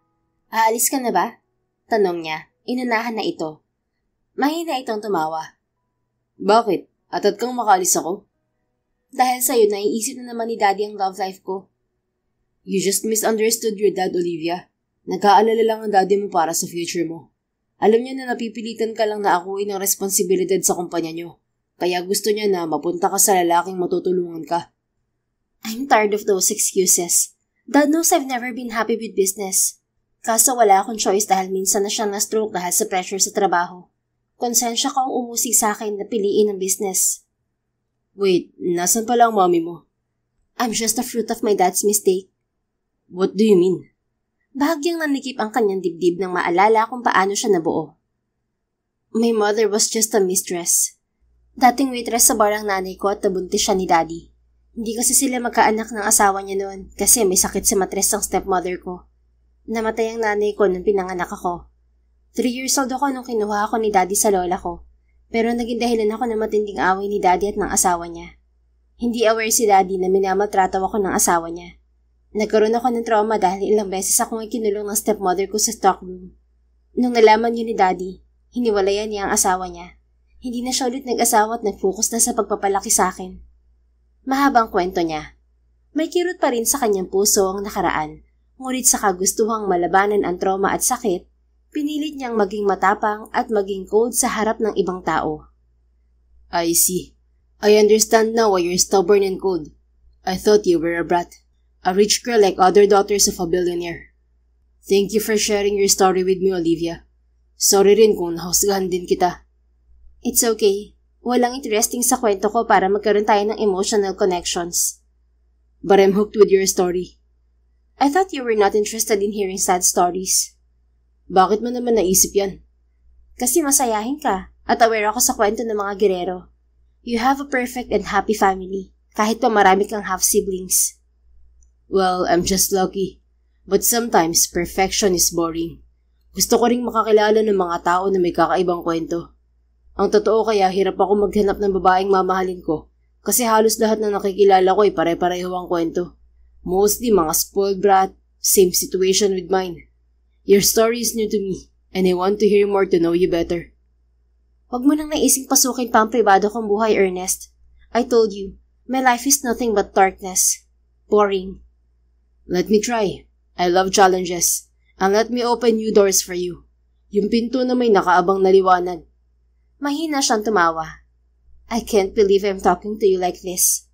Aalis ka na ba? Tanong niya. Inunahan na ito. Mahina itong tumawa. Bakit? Atad kang makaalis ako? Dahil sa'yo naiisip na naman ni Daddy ang love life ko. You just misunderstood your dad, Olivia. Nag-aalala lang ang daddy mo para sa future mo. Alam niya na napipilitan ka lang na akuin ang responsibilidad sa kumpanya niyo. Kaya gusto niya na mapunta ka sa lalaking matutulungan ka. I'm tired of those excuses. Dad knows I've never been happy with business. Kaso wala akong choice dahil minsan na siyang na-stroke dahil sa pressure sa trabaho. Konsensya kang umusig sa akin na piliin ang business. Wait, nasan pala ang mommy mo? I'm just a fruit of my dad's mistake. What do you mean? Bahagyang nanikip ang kanyang dibdib nang maalala kung paano siya nabuo. My mother was just a mistress. Dating waitress sa bar ang nanay ko at nabuntis siya ni Daddy. Hindi kasi sila magkaanak ng asawa niya noon kasi may sakit sa matres ang stepmother ko. Namatay ang nanay ko nung pinanganak ako. 3 years old ako nung kinuha ako ni Daddy sa lola ko. Pero naging dahilan ako ng matinding away ni Daddy at ng asawa niya. Hindi aware si Daddy na minamatrato ako ng asawa niya. Nagkaroon ako ng trauma dahil ilang beses akong ikinulong ng stepmother ko sa stockroom. Nung nalaman yun ni Daddy, hiniwalayan niya ang asawa niya. Hindi na siya ulit nag-asawa at nag-focus na sa pagpapalaki sa akin. Mahabang kwento niya. May kirot pa rin sa kanyang puso ang nakaraan, ngunit sa kagustuhang malabanan ang trauma at sakit, pinilit niyang maging matapang at maging cold sa harap ng ibang tao. I see. I understand now why you're stubborn and cold. I thought you were a brat. A rich girl like other daughters of a billionaire. Thank you for sharing your story with me, Olivia. Sorry rin kung nahusgahan din kita. It's okay. Walang interesting sa kwento ko para magkaroon tayo ng emotional connections. But I'm hooked with your story. I thought you were not interested in hearing sad stories. Bakit mo naman naisip yan? Kasi masayahin ka at aware ako sa kwento ng mga gerero. You have a perfect and happy family, kahit pa marami kang half-siblings. Well, I'm just lucky. But sometimes, perfection is boring. Gusto ko ring makakilala ng mga tao na may kakaibang kwento. Ang totoo kaya hirap ako maghanap ng babaeng mamahalin ko kasi halos lahat na nakikilala ko ay pare-pareho ang kwento. Mostly mga spoiled brat, same situation with mine. Your story is new to me and I want to hear more to know you better. Huwag mo nang naising pasukin pa ang pribado kong buhay, Ernest. I told you, my life is nothing but darkness. Boring. Let me try. I love challenges. And let me open new doors for you. Yung pinto na may nakaabang na liwanag. Mahina siyang tumawa. I can't believe I'm talking to you like this.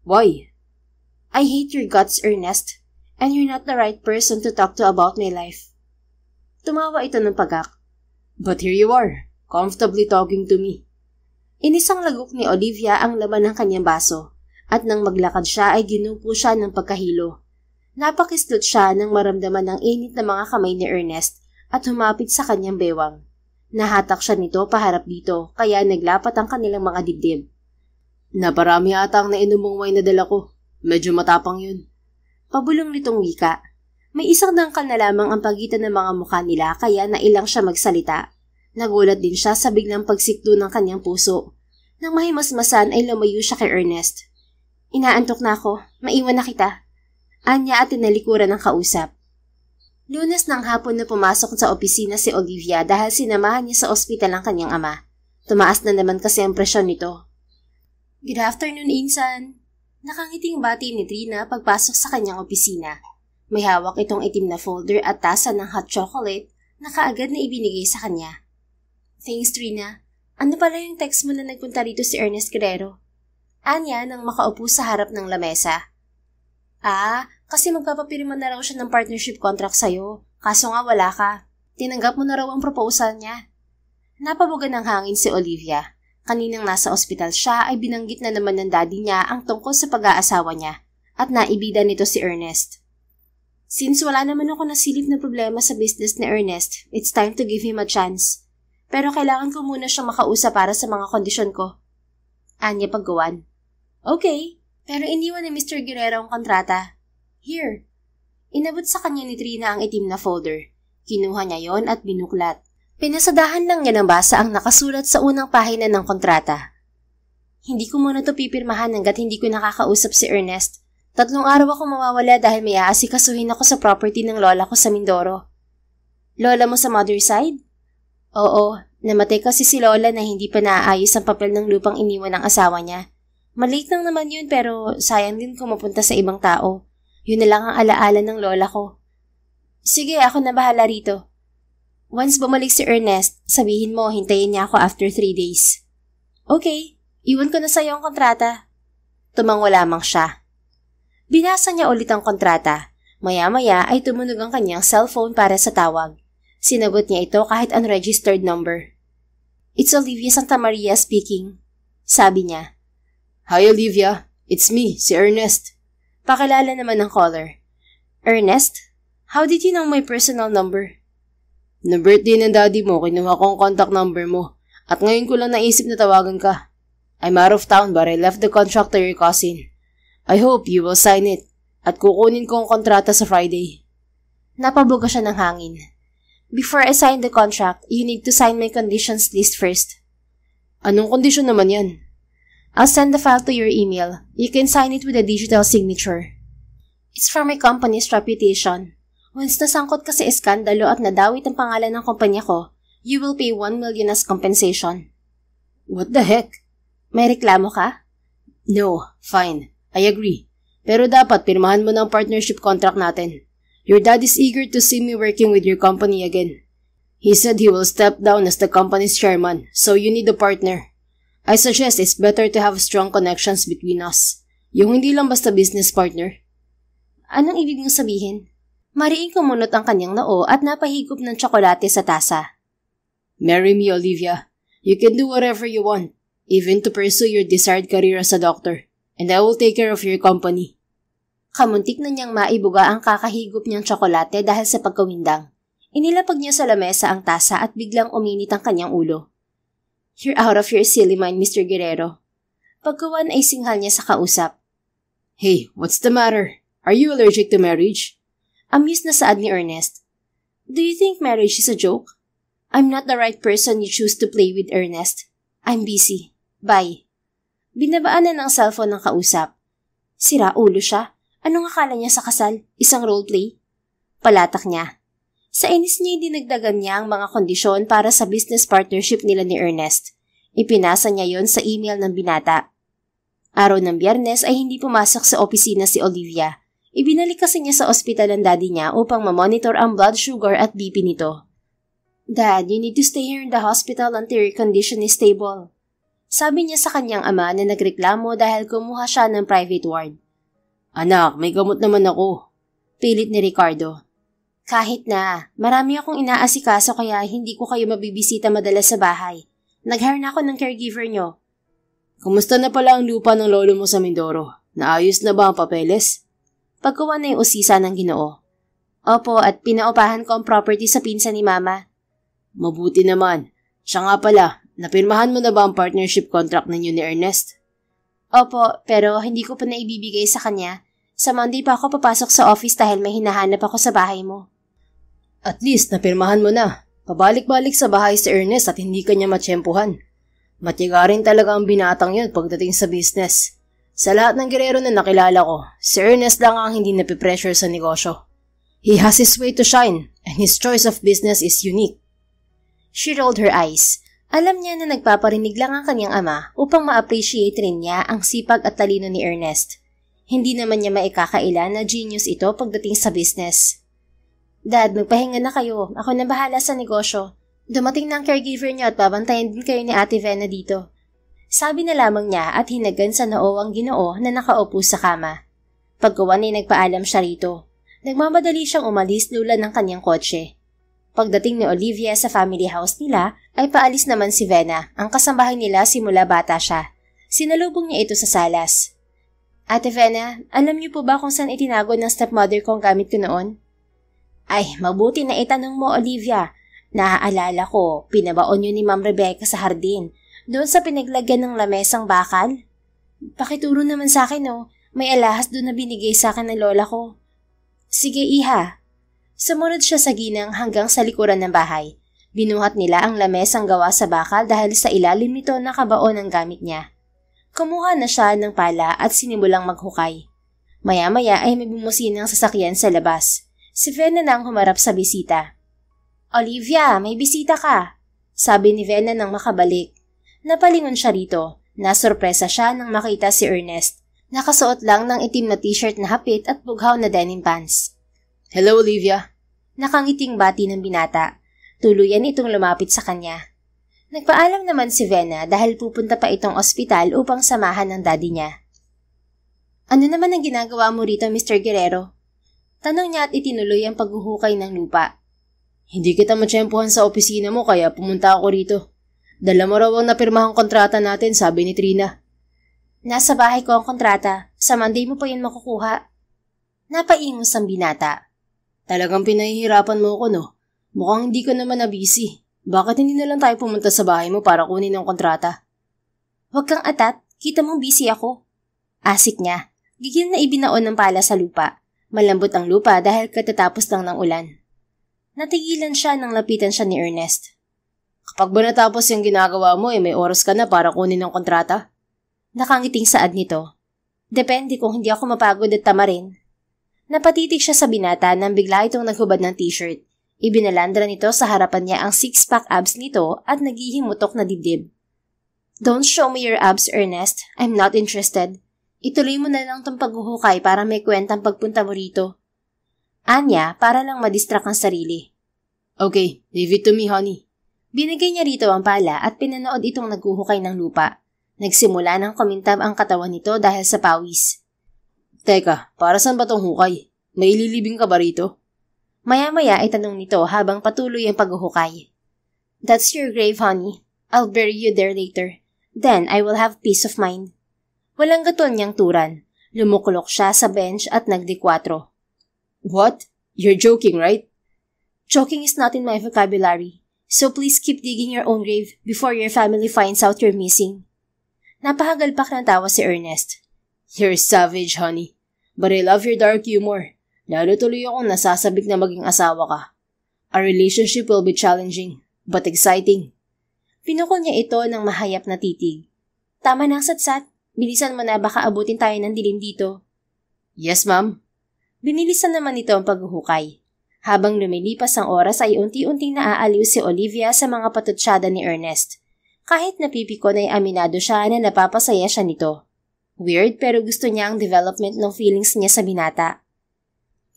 Why? I hate your guts, Ernest. And you're not the right person to talk to about my life. Tumawa ito ng pagak. But here you are, comfortably talking to me. Inisang lagok ni Olivia ang laman ng kanyang baso. At nang maglakad siya ay ginupo siya ng pagkahilo. Napakislot siya nang maramdaman ng init na mga kamay ni Ernest at humapit sa kanyang bewang. Nahatak siya nito paharap dito kaya naglapat ang kanilang mga dibdib. Naparami ata ang nainom mong wine na dala ko. Medyo matapang yun. Pabulong nitong wika. May isang dangkal na lamang ang pagitan ng mga mukha nila kaya nailang siya magsalita. Nagulat din siya sa biglang pagsikdo ng kanyang puso. Nang mahimasmasan ay lumayo siya kay Ernest. Inaantok na ako. Maiwan na kita. anya at tinalikuran ng kausap. Lunes ng hapon na pumasok sa opisina si Olivia dahil sinamahan niya sa ospital ang kanyang ama. Tumaas na naman kasi ang presyon nito. Good afternoon, Insan. Nakangiting bati ni Trina pagpasok sa kanyang opisina. May hawak itong itim na folder at tasa ng hot chocolate na kaagad na ibinigay sa kanya. Thanks, Trina. Ano pala yung text mo na nagpunta rito si Ernest Guerrero? Anya nang makaupo sa harap ng lamesa. Kasi magpapapirma na raw siya ng partnership contract sa'yo. Kaso nga wala ka. Tinanggap mo na raw ang proposal niya. Napabugan ng hangin si Olivia. Kaninang nasa ospital siya ay binanggit na naman ng daddy niya ang tungkol sa pag-aasawa niya at naibida nito si Ernest. Since wala naman ako nasilip na problema sa business ni Ernest, it's time to give him a chance. Pero kailangan ko muna siyang makausap para sa mga kondisyon ko. Anya paggawan. Okay, pero iniwan ni Mr. Guerrero ang kontrata. Here. Inabot sa kanya ni Trina ang itim na folder. Kinuha niya yon at binuklat. Pinasadahan lang niya ng basa ang nakasulat sa unang pahina ng kontrata. Hindi ko muna to pipirmahan hanggat hindi ko nakakausap si Ernest. 3 araw ako mawawala dahil may aasikasuhin ako sa property ng lola ko sa Mindoro. Lola mo sa mother side? Oo, namatay kasi si lola na hindi pa naaayos ang papel ng lupang iniwan ng asawa niya. Maliit lang naman yun pero sayang din kung mapunta sa ibang tao. Yun na lang ang alaala ng lola ko. Sige, ako na bahala rito. Once bumalik si Ernest, sabihin mo hintayin niya ako after 3 days. Okay, iwan ko na sa'yo ang kontrata. Tumango lamang siya. Binasa niya ulit ang kontrata. Maya-maya ay tumunog ang kanyang cellphone para sa tawag. Sinagot niya ito kahit unregistered number. It's Olivia Santa Maria speaking. Sabi niya. Hi Olivia, it's me, si Ernest. Pakilala naman ng caller. Ernest? How did you know my personal number? Na birthday ng daddy mo, kinuha ko ang contact number mo. At ngayon ko lang naisip na tawagan ka. I'm out of town but I left the contract to your cousin. I hope you will sign it. At kukunin ko ang kontrata sa Friday. Napabuga siya ng hangin. Before I sign the contract, you need to sign my conditions list first. Anong kondisyon naman yan? I'll send the file to your email. You can sign it with a digital signature. It's for my company's reputation. Once nasangkot ka sa eskandalo at nadawit ang pangalan ng kumpanya ko, you will pay 1 million as compensation. What the heck? May reklamo ka? No, fine. I agree. Pero dapat pirmahan mo ng partnership contract natin. Your dad is eager to see me working with your company again. He said he will step down as the company's chairman, so you need a partner. I suggest it's better to have strong connections between us. Yung hindi lang basta business partner. Anong ibig mong sabihin? Mariing kumunot ang kanyang noo at napahigop ng tsokolate sa tasa. Marry me, Olivia. You can do whatever you want, even to pursue your desired career as a doctor, and I will take care of your company. Kamuntik na niyang maibuga ang kakahigop niyang tsokolate dahil sa pagkawindang. Inilapag niya sa lamesa ang tasa at biglang uminit ang kanyang ulo. You're out of your silly mind, Mr. Guerrero. Pagkawan ay singhal niya sa kausap. Hey, what's the matter? Are you allergic to marriage? Amused na saad ni Ernest. Do you think marriage is a joke? I'm not the right person you choose to play with, Ernest. I'm busy. Bye. Binabaan na ng cellphone ng kausap. Sira ulo siya. Anong akala niya sa kasal? Isang roleplay? Palatak niya. Sa inis niya dinagdagan niya ang mga kondisyon para sa business partnership nila ni Ernest. Ipinasa niya yon sa email ng binata. Araw ng Biyernes ay hindi pumasok sa opisina si Olivia. Ibinalik kasi niya sa ospital ang daddy niya upang mamonitor ang blood sugar at BP nito. Dad, you need to stay here in the hospital until your condition is stable. Sabi niya sa kanyang ama na nagreklamo dahil kumuha siya ng private ward. Anak, may gamot naman ako. Pilit ni Ricardo. Kahit na, marami akong inaasikaso kaya hindi ko kayo mabibisita madalas sa bahay. Nag-hire na ako ng caregiver nyo. Kumusta na pala ang lupa ng lolo mo sa Mindoro? Naayos na ba ang papeles? Pagkuha na yung usisa ng Ginoo. Opo, at pinaupahan ko ang property sa pinsan ni Mama. Mabuti naman. Siya nga pala, napirmahan mo na ba ang partnership contract ninyo ni Ernest? Opo, pero hindi ko pa naibibigay sa kanya. Sa Monday pa ako papasok sa office dahil may hinahanap ako sa bahay mo. At least napirmahan mo na. Pabalik-balik sa bahay si Ernest at hindi kanya matsyempuhan. Matiga rin talaga ang binatang yun pagdating sa business. Sa lahat ng Guerrero na nakilala ko, si Ernest lang ang hindi napipressure sa negosyo. He has his way to shine, and his choice of business is unique. She rolled her eyes. Alam niya na nagpaparinig lang ang kanyang ama upang ma-appreciate rin niya ang sipag at talino ni Ernest. Hindi naman niya maikakaila na genius ito pagdating sa business. Dad, magpahinga na kayo. Ako na bahala sa negosyo. Dumating na ang caregiver niyo at babantayan din kayo ni Ate Vena dito. Sabi na lamang niya at hinagan sa noo ang Ginoo na nakaupo sa kama. Pagkuwan ay nagpaalam siya rito. Nagmamadali siyang umalis lula ng kanyang kotse. Pagdating ni Olivia sa family house nila, ay paalis naman si Vena, ang kasambahay nila simula bata siya. Sinalubong niya ito sa salas. Ate Vena, alam niyo po ba kung saan itinago ng stepmother ko ang gamit ko noon? Ay, mabuti na itanong mo, Olivia. Naaalala ko, pinabaon niyo ni Ma'am Rebecca sa hardin, doon sa pinaglagyan ng lamesang bakal. Pakituro naman sa akin, oh. May alahas doon na binigay sa akin ng lola ko. Sige, iha. Sumunod siya sa ginang hanggang sa likuran ng bahay. Binuhat nila ang lamesang gawa sa bakal dahil sa ilalim nito nakabaon ang gamit niya. Kumuha na siya ng pala at sinimulang maghukay. Maya-maya ay may bumusinang sasakyan sa labas. Si Vena na ang humarap sa bisita. Olivia, may bisita ka, sabi ni Vena nang makabalik. Napalingon siya rito. Nasurpresa siya nang makita si Ernest. Nakasuot lang ng itim na t-shirt na hapit at bughaw na denim pants. Hello, Olivia. Nakangiting bati ng binata. Tuluyan itong lumapit sa kanya. Nagpaalam naman si Vena dahil pupunta pa itong ospital upang samahan ng daddy niya. Ano naman ang ginagawa mo rito, Mr. Guerrero? Tanong niya at itinuloy ang paghuhukay ng lupa. Hindi kita matsyempohan sa opisina mo kaya pumunta ako rito. Dala mo raw ang napirmahang kontrata natin, sabi ni Trina. Nasa bahay ko ang kontrata. Sa Monday mo pa yun makukuha. Napaingos ang binata. Talagang pinahihirapan mo ko, no? Mukhang hindi ka naman na busy. Bakit hindi na lang tayo pumunta sa bahay mo para kunin ang kontrata? Huwag kang atat. Kita mong busy ako. Asik niya. Gigil na ibinaon ng pala sa lupa. Malambot ang lupa dahil katatapos lang ng ulan. Natigilan siya nang lapitan siya ni Ernest. Kapag ba natapos yung ginagawa mo, may oras ka na para kunin ang kontrata? Nakangiting saad nito. Depende kung hindi ako mapagod at tama rin. Napatitig siya sa binata nang bigla itong naghubad ng t-shirt. Ibinalandra nito sa harapan niya ang six-pack abs nito at naghihimutok na dibdib. Don't show me your abs, Ernest. I'm not interested. Ituloy mo na lang tong paghuhukay para may kwentang pagpunta mo rito. Anya, para lang madistract ang sarili. Okay, leave it to me, honey. Binigay niya rito ang pala at pinanood itong naghuhukay ng lupa. Nagsimula ng kumintab ang katawan nito dahil sa pawis. Teka, para saan ba tong hukay? May ililibing ka ba rito? Maya-maya ay tanong nito habang patuloy ang paghuhukay. That's your grave, honey. I'll bury you there later. Then I will have peace of mind. Walang gatol niyang turan. Lumukulok siya sa bench at nagdikwatro. What? You're joking, right? Joking is not in my vocabulary. So please keep digging your own grave before your family finds out you're missing. Napahagalpak ng tawa si Ernest. You're savage, honey. But I love your dark humor. Lalo tuloy akong nasasabik na maging asawa ka. Our relationship will be challenging, but exciting. Pinukol niya ito ng mahayap na titig. Tama na ang satsat. Bilisan mo na baka abutin tayo ng dilim dito. Yes, ma'am. Binilisan naman ito ang paghuhukay. Habang lumilipas ang oras ay unti-unting naaaliw si Olivia sa mga patutsyada ni Ernest. Kahit napipikon ay aminado siya na napapasaya siya nito. Weird pero gusto niya ang development ng feelings niya sa binata.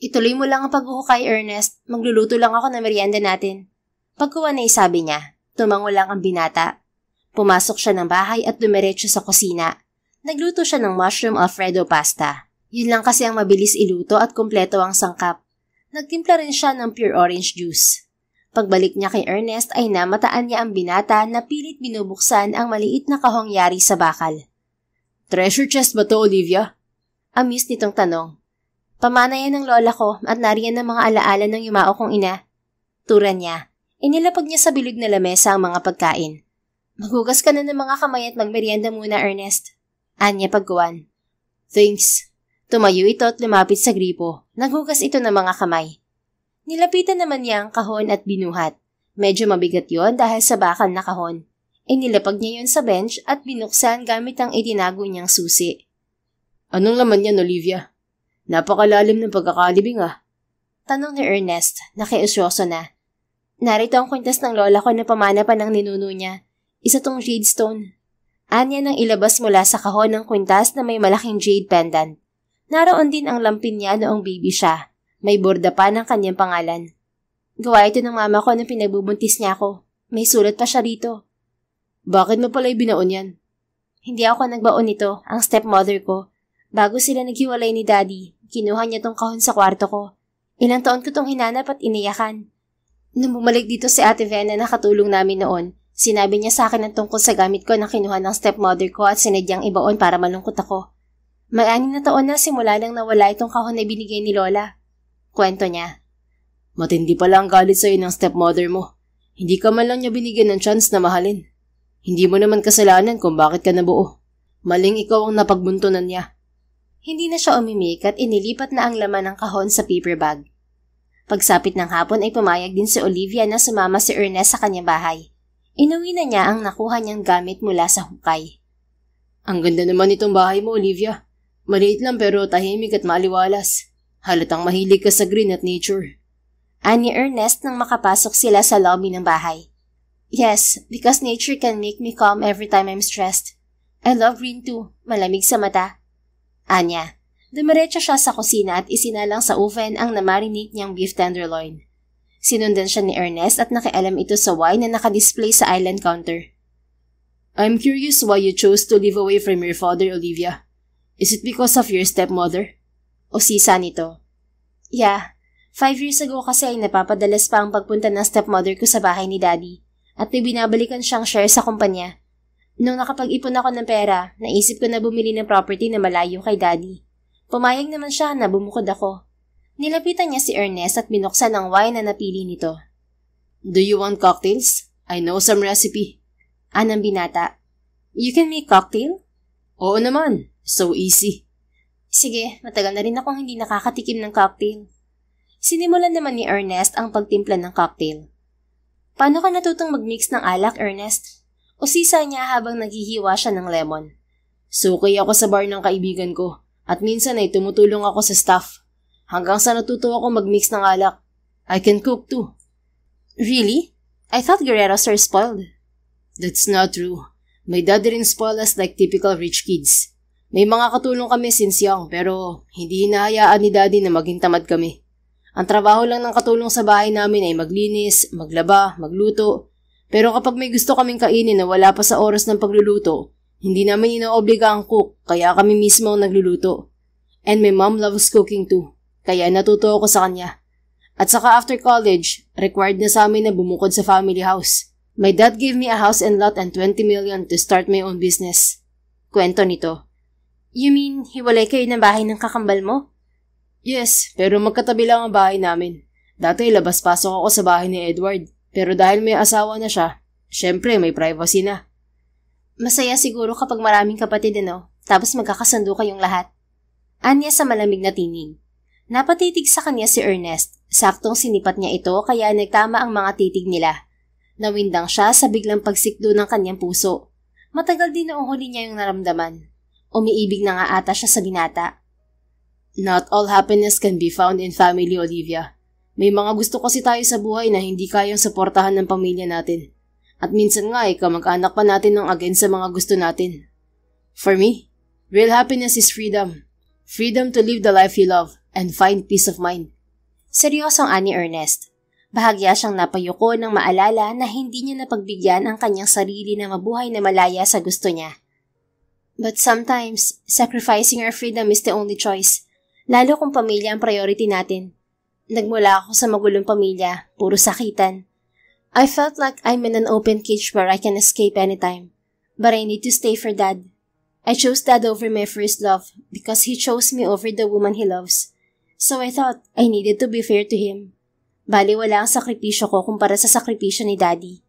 Ituloy mo lang ang paghuhukay, Ernest. Magluluto lang ako ng merienda natin. Pagkuha na sabi niya, tumango lang ang binata. Pumasok siya ng bahay at dumiretso sa kusina. Nagluto siya ng mushroom Alfredo pasta. Yun lang kasi ang mabilis iluto at kumpleto ang sangkap. Nagtimpla rin siya ng pure orange juice. Pagbalik niya kay Ernest ay namataan niya ang binata na pilit binubuksan ang maliit na kahong yari sa bakal. Treasure chest ba to, Olivia? Amis nitong tanong. Pamana yan ng lola ko at nariyan ng mga alaala ng yumao kong ina. Turan niya. Inilapag niya sa bilog na lamesa ang mga pagkain. Maghugas ka na ng mga kamay at magmerienda muna, Ernest. Anya pagkuwan. Thanks. Tumayo ito at lumapit sa gripo. Naghugas ito ng mga kamay. Nilapitan naman niya ang kahon at binuhat. Medyo mabigat yon dahil sa bakal na kahon. Inilapag niya yon sa bench at binuksan gamit ang itinago niyang susi. Anong laman yan, Olivia? Napakalalim ng pagkakalibing Tanong ni Ernest, nakiusyoso na. Narito ang kwintas ng lola ko na pamana pa ng ninuno niya. Isa tong jade stone. Anya nang ilabas mula sa kahon ng kwintas na may malaking jade pendant. Naroon din ang lampin niya noong baby siya. May borda pa ng kanyang pangalan. Gawa ito ng mama ko nang pinagbubuntis niya ako. May sulat pa siya rito. Bakit mo pala ibinaon yan? Hindi ako nagbaon nito, ang stepmother ko. Bago sila naghiwalay ni Daddy, kinuha niya tong kahon sa kwarto ko. Ilang taon ko tong hinanap at iniyakan. Nung bumalik dito si Ate Ven na nakatulong namin noon, sinabi niya sa akin ang tungkol sa gamit ko na kinuha ng stepmother ko at sinadyang ibaon para malungkot ako. May 6 na taon na simula nang nawala itong kahon na binigay ni Lola. Kwento niya. Matindi pala ang galit sa'yo ng stepmother mo. Hindi ka man lang niya binigyan ng chance na mahalin. Hindi mo naman kasalanan kung bakit ka nabuo. Maling ikaw ang napagbuntunan niya. Hindi na siya umimik at inilipat na ang laman ng kahon sa paper bag. Pagsapit ng hapon ay pumayag din si Olivia na sumama si Ernest sa kanyang bahay. Inuwi na niya ang nakuha niyang gamit mula sa hukay. Ang ganda naman itong bahay mo, Olivia. Maliit lang pero tahimik at maaliwalas. Halatang mahilig ka sa green at nature. Ani Ernest nang makapasok sila sa lobby ng bahay. Yes, because nature can make me calm every time I'm stressed. I love green too, malamig sa mata. Anya, dumiretso siya sa kusina at isinalang sa oven ang namarinate niyang beef tenderloin. Sinundan siya ni Ernest at nakialam ito sa wine na nakadisplay sa island counter. I'm curious why you chose to live away from your father, Olivia. Is it because of your stepmother? O sisa nito. Yeah, 5 years ago kasi ay napapadalas pa ang pagpunta ng stepmother ko sa bahay ni Daddy at may binabalikan siyang share sa kumpanya. Nung nakapag-ipon ako ng pera, naisip ko na bumili ng property na malayo kay Daddy. Pumayag naman siya na bumukod ako. Nilapitan niya si Ernest at binuksan ang wine na napili nito. Do you want cocktails? I know some recipe. Anang binata. You can make cocktail? Oo naman. So easy. Sige, matagal na rin akong hindi nakakatikim ng cocktail. Sinimulan naman ni Ernest ang pagtimpla ng cocktail. Paano ka natutong mag-mix ng alak, Ernest? O sisa niya habang naghihiwa siya ng lemon? Sukay ako sa bar ng kaibigan ko at minsan ay tumutulong ako sa staff. Hanggang sa natuto ako mag-mix ng alak. I can cook too. Really? I thought Guerreros are spoiled. That's not true. My dad didn't spoil us like typical rich kids. May mga katulong kami since young pero hindi hinahayaan ni Daddy na maging tamad kami. Ang trabaho lang ng katulong sa bahay namin ay maglinis, maglaba, magluto. Pero kapag may gusto kaming kainin na wala pa sa oras ng pagluluto, hindi namin inoobliga ang cook kaya kami mismo ang nagluluto. And my mom loves cooking too, kaya natuto ako sa kanya. At saka after college, required na sa amin na bumukod sa family house. My dad gave me a house and lot and 20 million to start my own business. Kwento nito. You mean, hiwalay kayo ng bahay ng kakambal mo? Yes, pero magkatabi lang ang bahay namin. Dati labas-pasok ako sa bahay ni Edward, pero dahil may asawa na siya, syempre may privacy na. Masaya siguro kapag maraming kapatid tapos magkakasundo kayong lahat. Anya sa malamig na tinig. Napatitig sa kanya si Ernest. Saktong sinipat niya ito kaya nagtama ang mga titig nila. Nawindang siya sa biglang pagsikdo ng kanyang puso. Matagal din noong huli niya yung naramdaman. Umiibig na nga ata siya sa binata. Not all happiness can be found in family, Olivia. May mga gusto kasi tayo sa buhay na hindi kayang suportahan ng pamilya natin. At minsan nga kamag-anak pa natin ng against sa mga gusto natin. For me, real happiness is freedom. Freedom to live the life you love and find peace of mind. Seryosong ani Ernest. Bahagya siyang napayuko nang maalala na hindi niya napagbigyan ang kanyang sarili na mabuhay na malaya sa gusto niya. But sometimes, sacrificing our freedom is the only choice. Lalo kung pamilya ang priority natin. Nagmula ako sa magulong pamilya, puro sakitan. I felt like I'm in an open cage where I can escape anytime. But I need to stay for Dad. I chose Dad over my first love because he chose me over the woman he loves. So I thought I needed to be fair to him. Bali wala ang sakripisyo ko kumpara sa sakripisyo ni Daddy.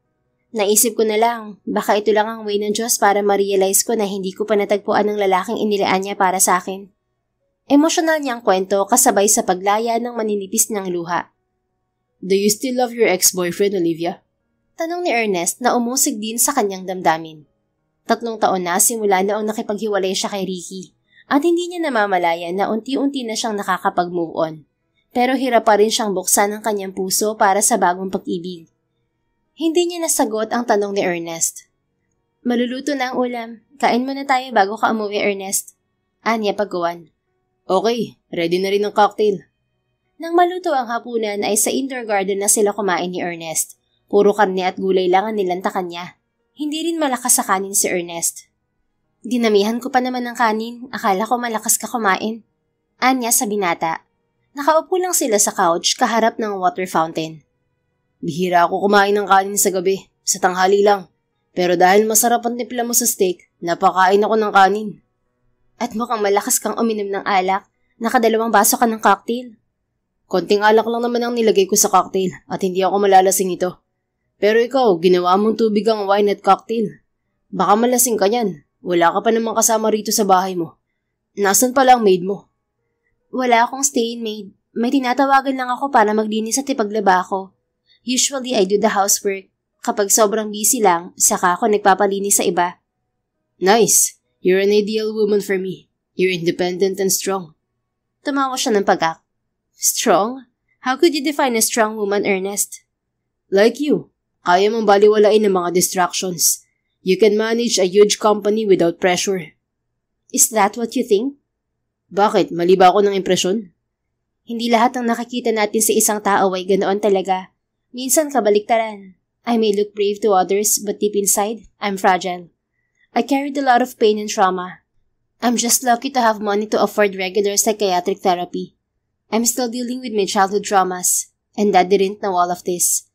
Naisip ko na lang, baka ito lang ang way ng Diyos para ma-realize ko na hindi ko pa natagpuan ng lalaking inilaan niya para sa akin. Emosyonal niyang kwento kasabay sa paglaya ng maninipis niyang luha. Do you still love your ex-boyfriend, Olivia? Tanong ni Ernest na umusig din sa kanyang damdamin. 3 taon na simula noong nakipaghiwalay siya kay Ricky At hindi niya namamalayan na unti-unti na siyang nakakapag-move on. Pero hirap pa rin siyang buksan ang kanyang puso para sa bagong pag-ibig. Hindi niya nasagot ang tanong ni Ernest. Maluluto na ang ulam. Kain muna tayo bago ka umuwi, Ernest. Anya paggawan. Okay, ready na rin ang cocktail. Nang maluto ang hapunan ay sa indoor garden na sila kumain ni Ernest. Puro karne at gulay lang ang nilantakan niya. Hindi rin malakas sa kanin si Ernest. Dinamihan ko pa naman ng kanin. Akala ko malakas ka kumain. Anya sa binata. Nakaupo lang sila sa couch kaharap ng water fountain. Bihira ako kumain ng kanin sa gabi, sa tanghali lang. Pero dahil masarap ang timpla mo sa steak, napakain ako ng kanin. At mukhang malakas kang uminom ng alak. Nakadalawang baso ka ng cocktail. Konting alak lang naman ang nilagay ko sa cocktail at hindi ako malalasing ito. Pero ikaw, ginawa mong tubig ang wine at cocktail. Baka malasing ka niyan. Wala ka pa namang kasama rito sa bahay mo. Nasaan pala ang maid mo? Wala akong stay-in maid. May tinatawagan lang ako para maglinis at ipaglaba ako. Usually, I do the housework. Kapag sobrang busy lang, saka ako nagpapalinis sa iba. Nice. You're an ideal woman for me. You're independent and strong. Tumawa siya ng pag-ak. Strong? How could you define a strong woman, Ernest? Like you. Kaya mong baliwalain ng mga distractions. You can manage a huge company without pressure. Is that what you think? Bakit? Mali ba ako ng impresyon? Hindi lahat ng nakikita natin sa isang tao ay ganoon talaga. Minsan kabaliktaran. I may look brave to others, but deep inside, I'm fragile. I carried a lot of pain and trauma. I'm just lucky to have money to afford regular psychiatric therapy. I'm still dealing with my childhood traumas, and Dad didn't know all of this.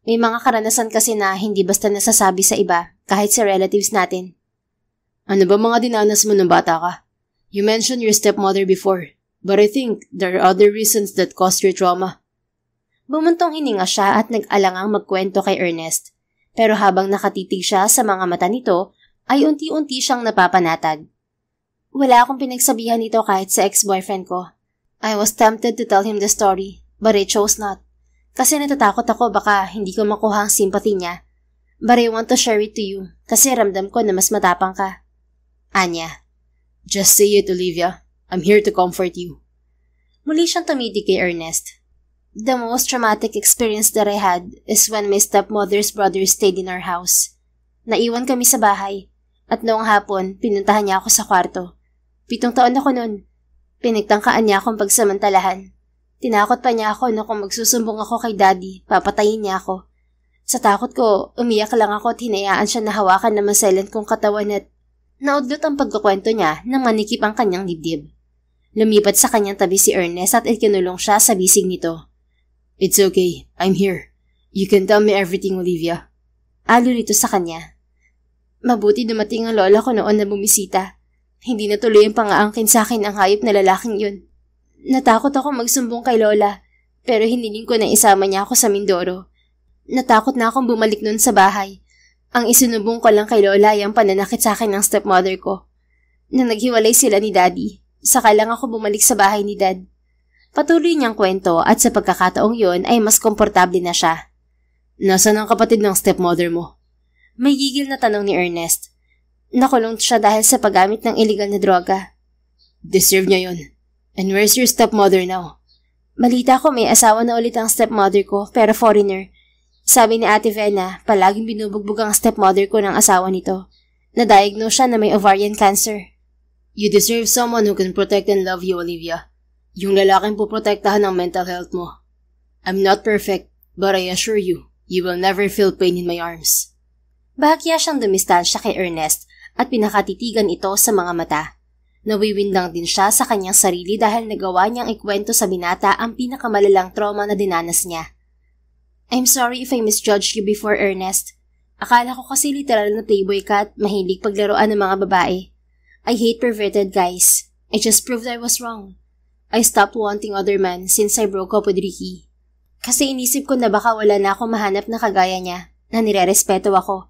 May mga karanasan kasi na hindi basta nasasabi sa iba, kahit sa relatives natin. Ano ba mga dinanas mo nung bata ka? You mentioned your stepmother before, but I think there are other reasons that caused your trauma. Bumuntong hininga siya at nag-alangang magkwento kay Ernest. Pero habang nakatitig siya sa mga mata nito, ay unti-unti siyang napapanatag. Wala akong pinagsabihan nito kahit sa ex-boyfriend ko. I was tempted to tell him the story, but I chose not. Kasi natatakot ako baka hindi ko makuha ang sympathy niya. But I want to share it to you kasi ramdam ko na mas matapang ka. Anya. Just say it, Olivia. I'm here to comfort you. Muli siyang tumitig kay Ernest. The most traumatic experience that I had is when my stepmother's brother stayed in our house. Naiwan kami sa bahay, at noong hapon, pinuntahan niya ako sa kwarto. 7 taon ako noon. Pinagtangkaan niya akong pagsamantalahan. Tinakot pa niya ako na kung magsusumbong ako kay Daddy, papatayin niya ako. Sa takot ko, umiyak lang ako at hinayaan siya na hawakan na maselan kong katawan at naudlot ang pagkukwento niya na manikip ang kanyang dibdib. Lumipat sa kanyang tabi si Ernest at ikinulong siya sa bisig nito. It's okay. I'm here. You can tell me everything, Olivia. Alo nito sa kanya. Mabuti dumating ang lola ko noon na bumisita. Hindi na tuloy ang pangaangkin sa akin ang hayop na lalaking yun. Natakot ako magsumbong kay lola, pero hiniling ko na isama niya ako sa Mindoro. Natakot na akong bumalik noon sa bahay. Ang isinubong ko lang kay lola ay ang pananakit sa akin ng stepmother ko. Nang naghiwalay sila ni Daddy, saka lang ako bumalik sa bahay ni Dad. Patuloy niyang kwento at sa pagkakataong yon ay mas komportable na siya. Nasaan ang kapatid ng stepmother mo? May gigil na tanong ni Ernest. Nakulong siya dahil sa paggamit ng illegal na droga. Deserve niya yon. And where's your stepmother now? Balita ko may asawa na ulit ang stepmother ko pero foreigner. Sabi ni Ate Vena, palaging binubugbog ang stepmother ko ng asawa nito. Na-diagnose siya na may ovarian cancer. You deserve someone who can protect and love you, Olivia. Yung lalaking poprotektahan ng mental health mo. I'm not perfect, but I assure you, you will never feel pain in my arms. Bahagya siyang dumistansya kay Ernest at pinakatitigan ito sa mga mata. Nawiwindang din siya sa kanyang sarili dahil nagawa niyang ikwento sa binata ang pinakamalalang trauma na dinanas niya. I'm sorry if I misjudged you before, Ernest. Akala ko kasi literal na playboy ka at mahilig paglaruan ng mga babae. I hate perverted guys. I just proved I was wrong. I stopped wanting other men since I broke up with Ricky. Kasi inisip ko na baka wala na akong mahanap na kagaya niya, na nirerespeto ako.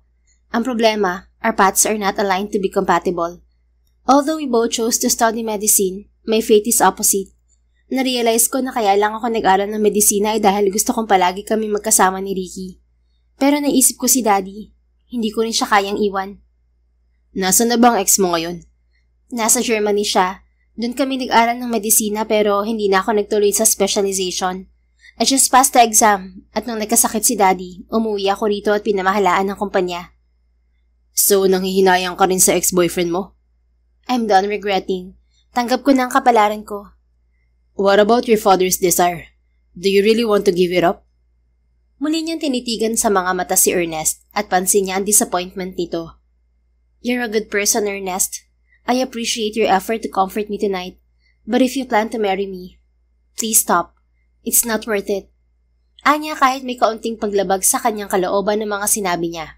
Ang problema, our paths are not aligned to be compatible. Although we both chose to study medicine, my fate is opposite. Narealize ko na kaya lang ako nag-aral ng medisina ay dahil gusto kong palagi kami magkasama ni Ricky. Pero naisip ko si Daddy, hindi ko rin siya kayang iwan. Nasaan na bang ex mo ngayon? Nasa Germany siya. Doon kami nag-aral ng medisina pero hindi na ako nagtuloy sa specialization. I just passed the exam at nung nagkasakit si Daddy, umuwi ako rito at pinamahalaan ng kumpanya. So, nanghihinayang ka rin sa ex-boyfriend mo? I'm done regretting. Tanggap ko na ang kapalaran ko. What about your father's desire? Do you really want to give it up? Muli niyang tinitigan sa mga mata si Ernest at pansin niya ang disappointment nito. You're a good person, Ernest. I appreciate your effort to comfort me tonight. But if you plan to marry me, please stop. It's not worth it. Anya kahit may kaunting paglabag sa kanyang kalooban ng mga sinabi niya.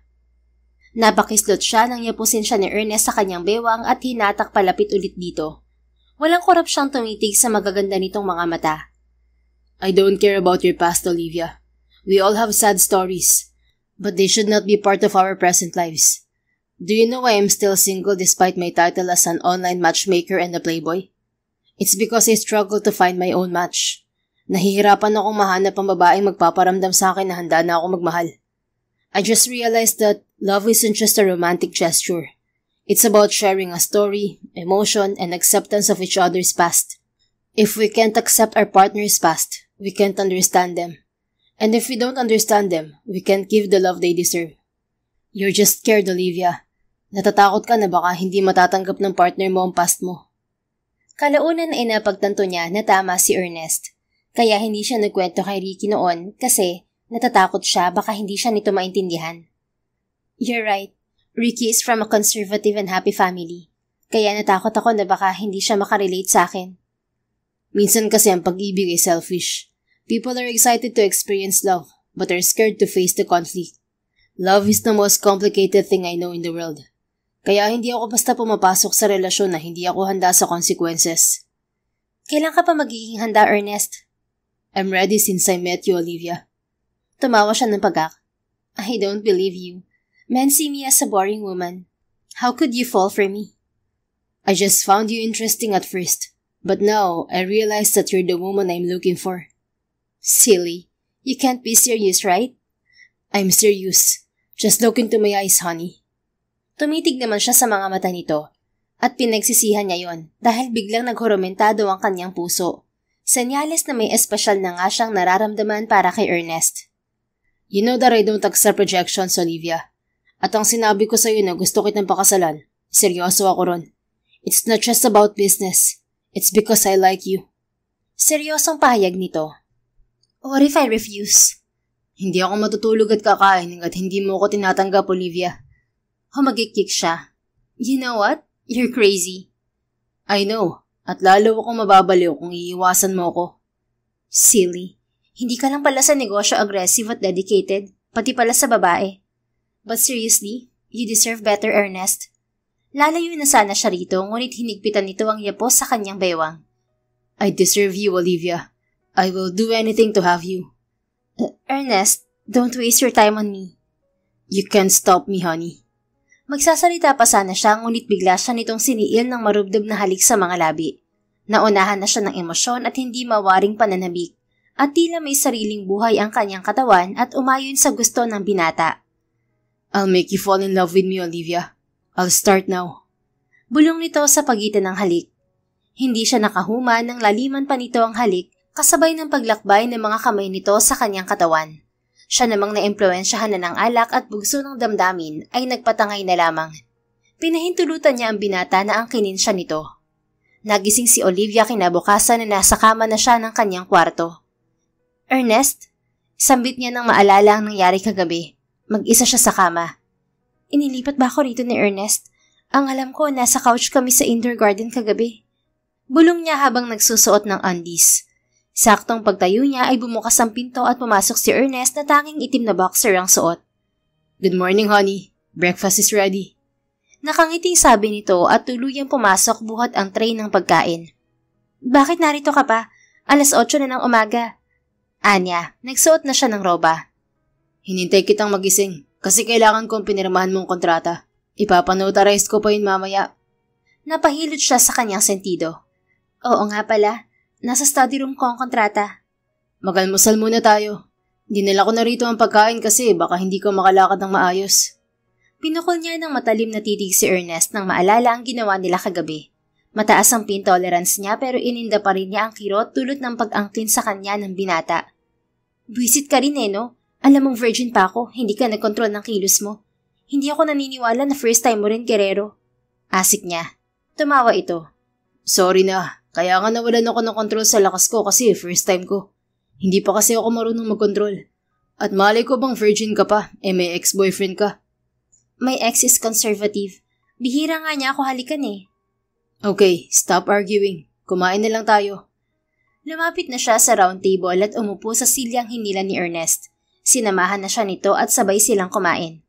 Napakislot siya nang yapusin siya ni Ernest sa kanyang bewang at hinatak palapit ulit dito. Walang kurap siyang tumitig sa magaganda nitong mga mata. I don't care about your past, Olivia. We all have sad stories, but they should not be part of our present lives. Do you know why I'm still single despite my title as an online matchmaker and a playboy? It's because I struggle to find my own match. Nahihirapan akong mahanap ang babaeng magpaparamdam sa akin na handa na ako magmahal. I just realized that love isn't just a romantic gesture. It's about sharing a story, emotion, and acceptance of each other's past. If we can't accept our partner's past, we can't understand them. And if we don't understand them, we can't give the love they deserve. You're just scared, Olivia. Natatakot ka na baka hindi matatanggap ng partner mo ang past mo. Kalaunan ay napagtanto niya na tama si Ernest. Kaya hindi siya nagkwento kay Ricky noon kasi natatakot siya baka hindi siya nito maintindihan. You're right. Ricky is from a conservative and happy family. Kaya natakot ako na baka hindi siya makarelate sa akin. Minsan kasi ang pag-ibig ay selfish. People are excited to experience love, but are scared to face the conflict. Love is the most complicated thing I know in the world. Kaya hindi ako basta pumapasok sa relasyon na hindi ako handa sa consequences. Kailan ka pa magiging handa, Ernest? I'm ready since I met you, Olivia. Tumawa siya ng pagak. I don't believe you. Men see me as a boring woman. How could you fall for me? I just found you interesting at first, but now I realize that you're the woman I'm looking for. Silly. You can't be serious, right? I'm serious. Just look into my eyes, honey. Tumitig naman siya sa mga mata nito at pinagsisihan niya yon dahil biglang naghurumentado ang kanyang puso. Senyales na may espesyal na nga siyang nararamdaman para kay Ernest. You know that I don't accept rejections, Olivia. At ang sinabi ko sa'yo na gusto kitang pakasalan, seryoso ako ron. It's not just about business. It's because I like you. Seryosong pahayag nito. What if I refuse? Hindi ako matutulog at kakain hanggat hindi mo ako tinatanggap, Olivia. Humagikik siya. You know what? You're crazy. I know. At lalo akong mababaliw kung iiwasan mo ako. Silly. Hindi ka lang pala sa negosyo aggressive at dedicated, pati pala sa babae. But seriously, you deserve better, Ernest. Lalayo na sana siya rito, ngunit hinigpitan nito ang yapos sa kanyang bewang. I deserve you, Olivia. I will do anything to have you. Ernest, don't waste your time on me. You can't stop me, honey. Magsasalita pa sana siya, ngunit bigla siya nitong siniil ng marubdob na halik sa mga labi. Naunahan na siya ng emosyon at hindi mawaring pananabik, at tila may sariling buhay ang kanyang katawan at umayon sa gusto ng binata. I'll make you fall in love with me, Olivia. I'll start now. Bulong nito sa pagitan ng halik. Hindi siya nakahuma nang laliman pa nito ang halik kasabay ng paglakbay ng mga kamay nito sa kanyang katawan. Siya namang naimpluwensyahan na ng alak at bugso ng damdamin ay nagpatangay na lamang. Pinahintulutan niya ang binata na angkinin siya nito. Nagising si Olivia kinabukasan na nasa kama na siya ng kanyang kwarto. Ernest, sambit niya nang maalala ang nangyari kagabi. Mag-isa siya sa kama. Inilipat ba ako rito ni Ernest? Ang alam ko, nasa couch kami sa indoor garden kagabi. Bulong niya habang nagsusuot ng undies. Saktong pagtayo niya ay bumukas ang pinto at pumasok si Ernest na tanging itim na boxer ang suot. Good morning, honey. Breakfast is ready. Nakangiting sabi nito at tuluyang pumasok buhat ang tray ng pagkain. Bakit narito ka pa? 8:00 na ng umaga. Anya, nagsuot na siya ng roba. Hinintay kitang magising kasi kailangan kong pinirmahan mong kontrata. Ipapanotarize ko pa yun mamaya. Napahilot siya sa kanyang sentido. Oo nga pala. Nasa study room ko ang kontrata. Magalmusal muna tayo. Dinala ko na rito ang pagkain kasi baka hindi ko makalakad ng maayos. Pinukol niya ng matalim na titig si Ernest nang maalala ang ginawa nila kagabi. Mataas ang pain tolerance niya pero ininda pa rin niya ang kirot tulad ng pag-angkin sa kanya ng binata. Buwisit ka rin no? Alam mong virgin pa ako, hindi ka nagkontrol ng kilos mo. Hindi ako naniniwala na first time mo rin, Guerrero. Asik niya. Tumawa ito. Sorry na, kaya nga nawalan ako ng control sa lakas ko kasi first time ko. Hindi pa kasi ako marunong mag-control. At malay ko bang virgin ka pa, may ex-boyfriend ka. My ex is conservative. Bihira nga niya ako halikan Okay, stop arguing. Kumain na lang tayo. Lumapit na siya sa round table at umupo sa silyang hinila ni Ernest. Sinamahan na siya nito at sabay silang kumain.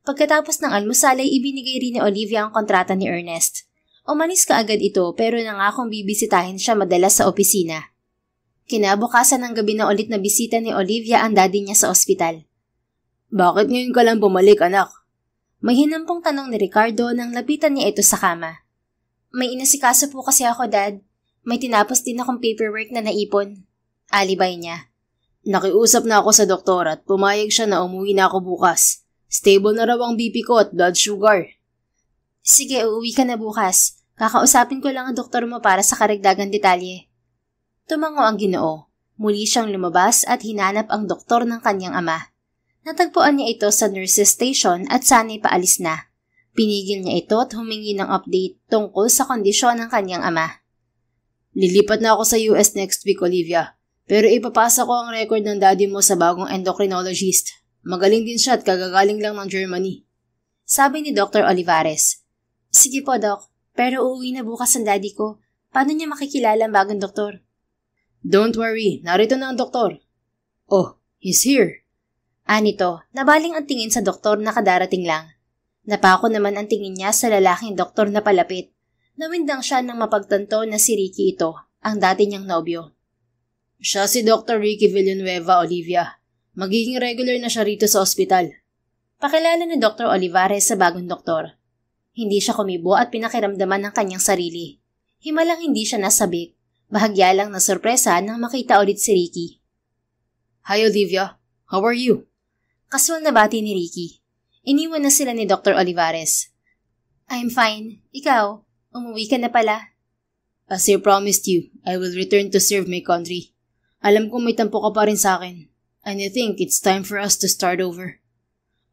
Pagkatapos ng almusal ay ibinigay rin ni Olivia ang kontrata ni Ernest. Umalis kaagad ito pero nangakong bibisitahin siya madalas sa opisina. Kinabukasan ng gabi na ulit na bisita ni Olivia ang daddy niya sa ospital. Bakit ngayon ka lang bumalik, anak? May hinampong tanong ni Ricardo nang lapitan niya ito sa kama. May inasikaso po kasi ako, Dad. May tinapos din akong paperwork na naipon. Alibay niya. Nakiusap na ako sa doktor at pumayag siya na umuwi na ako bukas. Stable na raw ang BP ko at blood sugar. Sige, uuwi ka na bukas. Kakausapin ko lang ang doktor mo para sa karagdagang detalye. Tumango ang Ginoo. Muli siyang lumabas at hinanap ang doktor ng kanyang ama. Natagpuan niya ito sa nurse's station at sana'y paalis na. Pinigil niya ito at humingi ng update tungkol sa kondisyon ng kanyang ama. Lilipat na ako sa US next week, Olivia. Pero ipapasa ko ang record ng daddy mo sa bagong endocrinologist. Magaling din siya at kagagaling lang ng Germany. Sabi ni Dr. Olivares. Sige po, Doc. Pero uuwi na bukas ang daddy ko. Paano niya makikilala ang bagong doktor? Don't worry, narito na ang doktor. Oh, he's here. Anito, nabaling ang tingin sa doktor na kadarating lang. Napako naman ang tingin niya sa lalaking doktor na palapit. Nawindang siya nang mapagtanto na si Ricky ito, ang dati niyang nobyo. Siya si Dr. Ricky Villanueva, Olivia. Magiging regular na siya rito sa ospital. Pakilala ni Dr. Olivares sa bagong doktor. Hindi siya kumibo at pinakiramdaman ng kanyang sarili. Himalang hindi siya nasabik. Bahagya lang na sorpresa nang makita ulit si Ricky. Hi Olivia, how are you? Kasual na bati ni Ricky. Iniwan na sila ni Dr. Olivares. I'm fine. Ikaw, umuwi ka na pala. As I promised you, I will return to serve my country. Alam kong may tampo ka pa rin sa akin. And I think it's time for us to start over.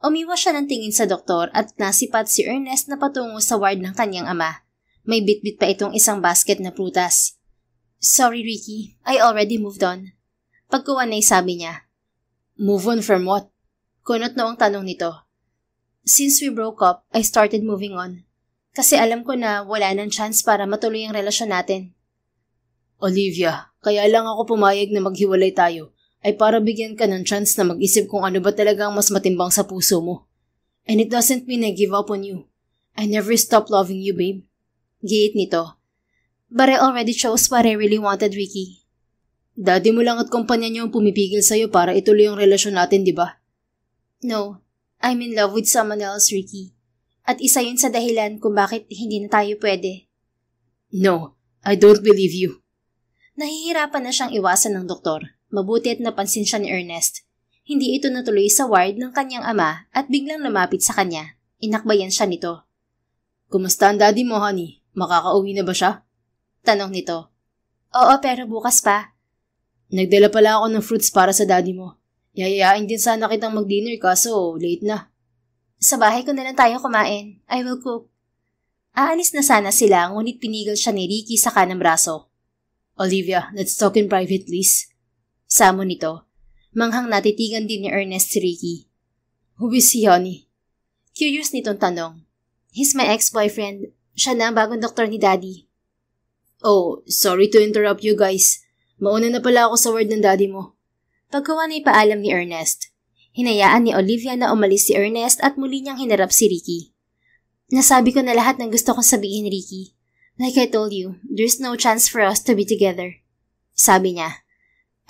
Umiwas siya ng tingin sa doktor at nasipat si Ernest na patungo sa ward ng kanyang ama. May bitbit pa itong isang basket na prutas. Sorry, Ricky. I already moved on. Pagkuha na sabi niya. Move on from what? Kunot noong tanong nito. Since we broke up, I started moving on. Kasi alam ko na wala nang chance para matuloy ang relasyon natin. Olivia, kaya lang ako pumayag na maghiwalay tayo ay para bigyan ka ng chance na mag-isip kung ano ba talagang mas matimbang sa puso mo. And it doesn't mean I give up on you. I never stop loving you, babe. Giit nito. But I already chose what I really wanted, Ricky. Daddy mo lang at kumpanya niyo ang pumipigil sa'yo para ituloy ang relasyon natin, di ba? No, I'm in love with someone else, Ricky. At isa yun sa dahilan kung bakit hindi na tayo pwede. No, I don't believe you. Nahihirapan na siyang iwasan ng doktor. Mabuti at napansin siya ni Ernest. Hindi ito natuloy sa ward ng kanyang ama at biglang lumapit sa kanya. Inakbayan siya nito. Kumusta ang daddy mo, honey? Makakauwi na ba siya? Tanong nito. Oo, pero bukas pa. Nagdala pala ako ng fruits para sa daddy mo. Yayayain din sana kitang mag-dinner kaso late na. Sa bahay ko na lang tayo kumain. I will cook. Aalis na sana sila ngunit pinigil siya ni Ricky sa kanang braso. Olivia, let's talk in private please. Samo nito. Manghang natitigan din ni Ernest si Ricky. Who is he, honey? Curious nitong tanong. He's my ex-boyfriend. Siya na ang bagong doktor ni Daddy. Oh, sorry to interrupt you guys. Mauna na pala ako sa ward ng daddy mo. Pagkawa na ipaalam ni Ernest. Hinayaan ni Olivia na umalis si Ernest at muli niyang hinarap si Ricky. Nasabi ko na lahat ng gusto kong sabihin, Ricky. Like I told you, there's no chance for us to be together. Sabi niya.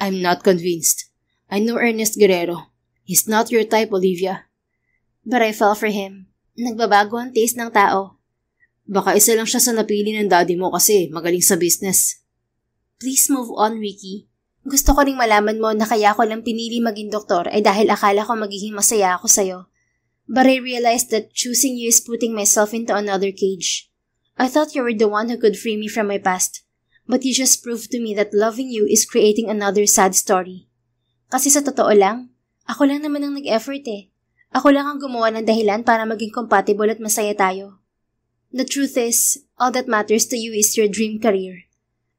I'm not convinced. I know Ernest Guerrero. He's not your type, Olivia. But I fell for him. Nagbabago ang taste ng tao. Baka isa lang siya sa napili ng daddy mo kasi magaling sa business. Please move on, Ricky. Gusto ko ring malaman mo na kaya ko lang pinili maging doktor ay dahil akala ko magiging masaya ako sa'yo. But I realized that choosing you is putting myself into another cage. I thought you were the one who could free me from my past. But you just proved to me that loving you is creating another sad story. Kasi sa totoo lang, ako lang naman ang nag-effort eh. Ako lang ang gumawa ng dahilan para maging compatible at masaya tayo. The truth is, all that matters to you is your dream career.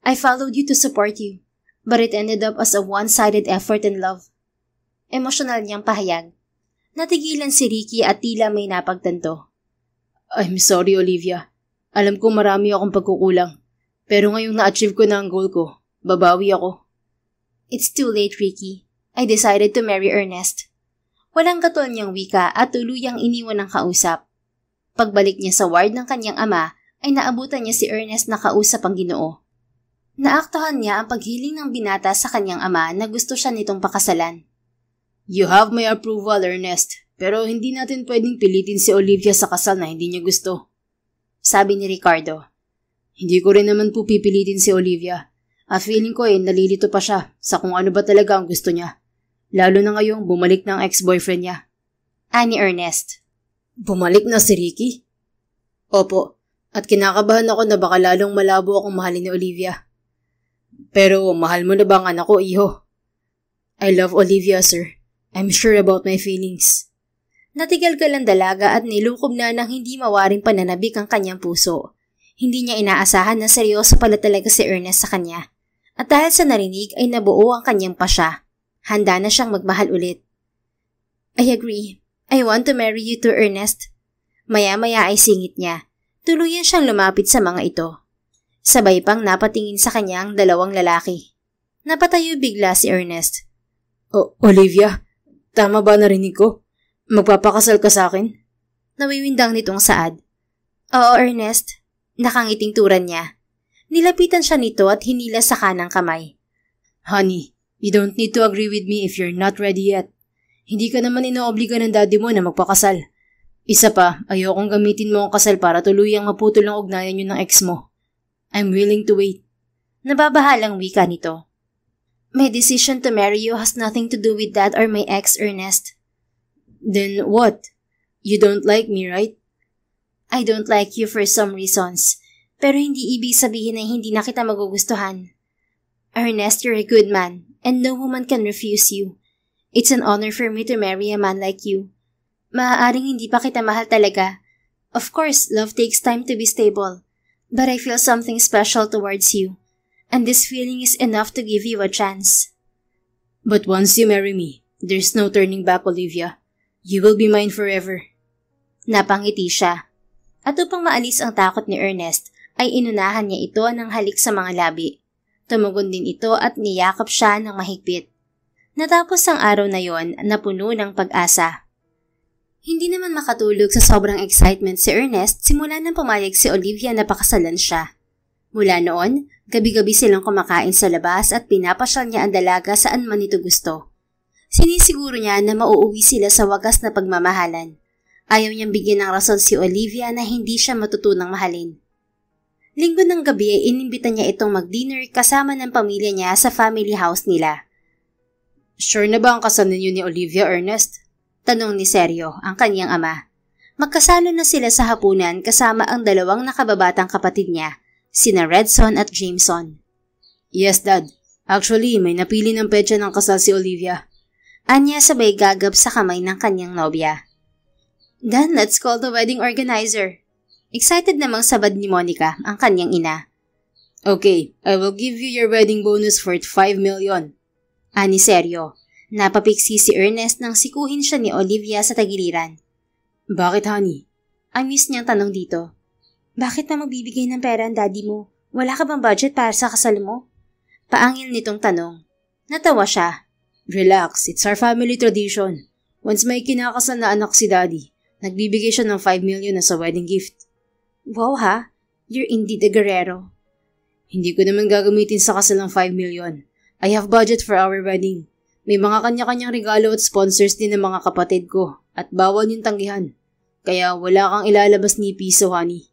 I followed you to support you, but it ended up as a one-sided effort in love. Emosyonal niyang pahayag. Natigilan si Ricky at tila may napagtanto. I'm sorry, Olivia. Alam ko marami akong pagkukulang. Pero ngayong na-achieve ko na ang goal ko, babawi ako. It's too late, Ricky. I decided to marry Ernest. Walang katol niyang wika at tuluyang iniwan ng kausap. Pagbalik niya sa ward ng kanyang ama, ay naabutan niya si Ernest na kausap ang Ginoo. Naaktuhan niya ang paghiling ng binata sa kanyang ama na gusto siya nitong pakasalan. You have my approval, Ernest, pero hindi natin pwedeng pilitin si Olivia sa kasal na hindi niya gusto. Sabi ni Ricardo. Hindi ko rin naman po pipilitin si Olivia. At feeling ko nalilito pa siya sa kung ano ba talaga ang gusto niya. Lalo na ngayong bumalik ng ex-boyfriend niya. Ani Ernest. Bumalik na si Ricky? Opo, at kinakabahan ako na baka lalong malabo akong mahalin ni Olivia. Pero mahal mo na ba ang anak ko, iho? I love Olivia, sir. I'm sure about my feelings. Natigal-gal ang dalaga at nilukob na ng hindi mawaring pananabik ang kanyang puso. Hindi niya inaasahan na seryoso pala talaga si Ernest sa kanya. At dahil sa narinig ay nabuo ang kanyang pasya. Handa na siyang magmahal ulit. I agree. I want to marry you too, Ernest. Maya-maya ay singit niya. Tuluyan siyang lumapit sa mga ito. Sabay pang napatingin sa kanya ang dalawang lalaki. Napatayo bigla si Ernest. Olivia, tama ba narinig ko? Magpapakasal ka sa akin? Nawiwindang nitong saad. Oo, Ernest. Nakangiting turan niya. Nilapitan siya nito at hinila sa kanang kamay. Honey, you don't need to agree with me if you're not ready yet. Hindi ka naman inoobliga ng daddy mo na magpakasal. Isa pa, ayokong gamitin mo ang kasal para tuluyang maputol ang ugnayan yun ng ex mo. I'm willing to wait. Nababahalang wika nito. My decision to marry you has nothing to do with that or my ex, Ernest. Then what? You don't like me, right? I don't like you for some reasons, pero hindi ibig sabihin na hindi na kita magugustuhan. Ernest, you're a good man, and no woman can refuse you. It's an honor for me to marry a man like you. Maaaring hindi pa kita mahal talaga. Of course, love takes time to be stable, but I feel something special towards you, and this feeling is enough to give you a chance. But once you marry me, there's no turning back, Olivia. You will be mine forever. Napangiti siya. At upang maalis ang takot ni Ernest, ay inunahan niya ito ng halik sa mga labi. Tumugon din ito at niyakap siya ng mahigpit. Natapos ang araw na yon na puno ng pag-asa. Hindi naman makatulog sa sobrang excitement si Ernest simula nang pumayag si Olivia na pakasalan siya. Mula noon, gabi-gabi silang kumakain sa labas at pinapasyal niya ang dalaga saan man ito gusto. Sinisiguro niya na mauuwi sila sa wagas na pagmamahalan. Ayaw niyang bigyan ng rason si Olivia na hindi siya matutunang mahalin. Linggo ng gabi ay inimbita niya itong mag-dinner kasama ng pamilya niya sa family house nila. Sure na ba ang kasal ninyo ni Olivia, Ernest? Tanong ni Sergio, ang kanyang ama. Magkasalo na sila sa hapunan kasama ang dalawang nakababatang kapatid niya, sina Redson at Jameson. Yes, Dad. Actually, may napili ng petsa ng kasal si Olivia. Anya sabay gagab sa kamay ng kanyang nobya. Then, let's call the wedding organizer. Excited namang sabad ni Monica, ang kanyang ina. Okay, I will give you your wedding bonus for 5 million. Ani Sergio. Napapiksi si Ernest nang sikuhin siya ni Olivia sa tagiliran. Bakit, honey? Amis niyang tanong dito. Bakit na magbibigay ng pera ang daddy mo? Wala ka bang budget para sa kasal mo? Paangil nitong tanong. Natawa siya. Relax, it's our family tradition. Once may kinakasal na anak si daddy, nagbibigay siya ng 5 million as a wedding gift. Wow ha, you're indeed a guerrero. Hindi ko naman gagamitin sa kasal ng 5 million. I have budget for our wedding. May mga kanya-kanyang regalo at sponsors din ng mga kapatid ko at bawal yung tanggihan. Kaya wala kang ilalabas ni piso, honey.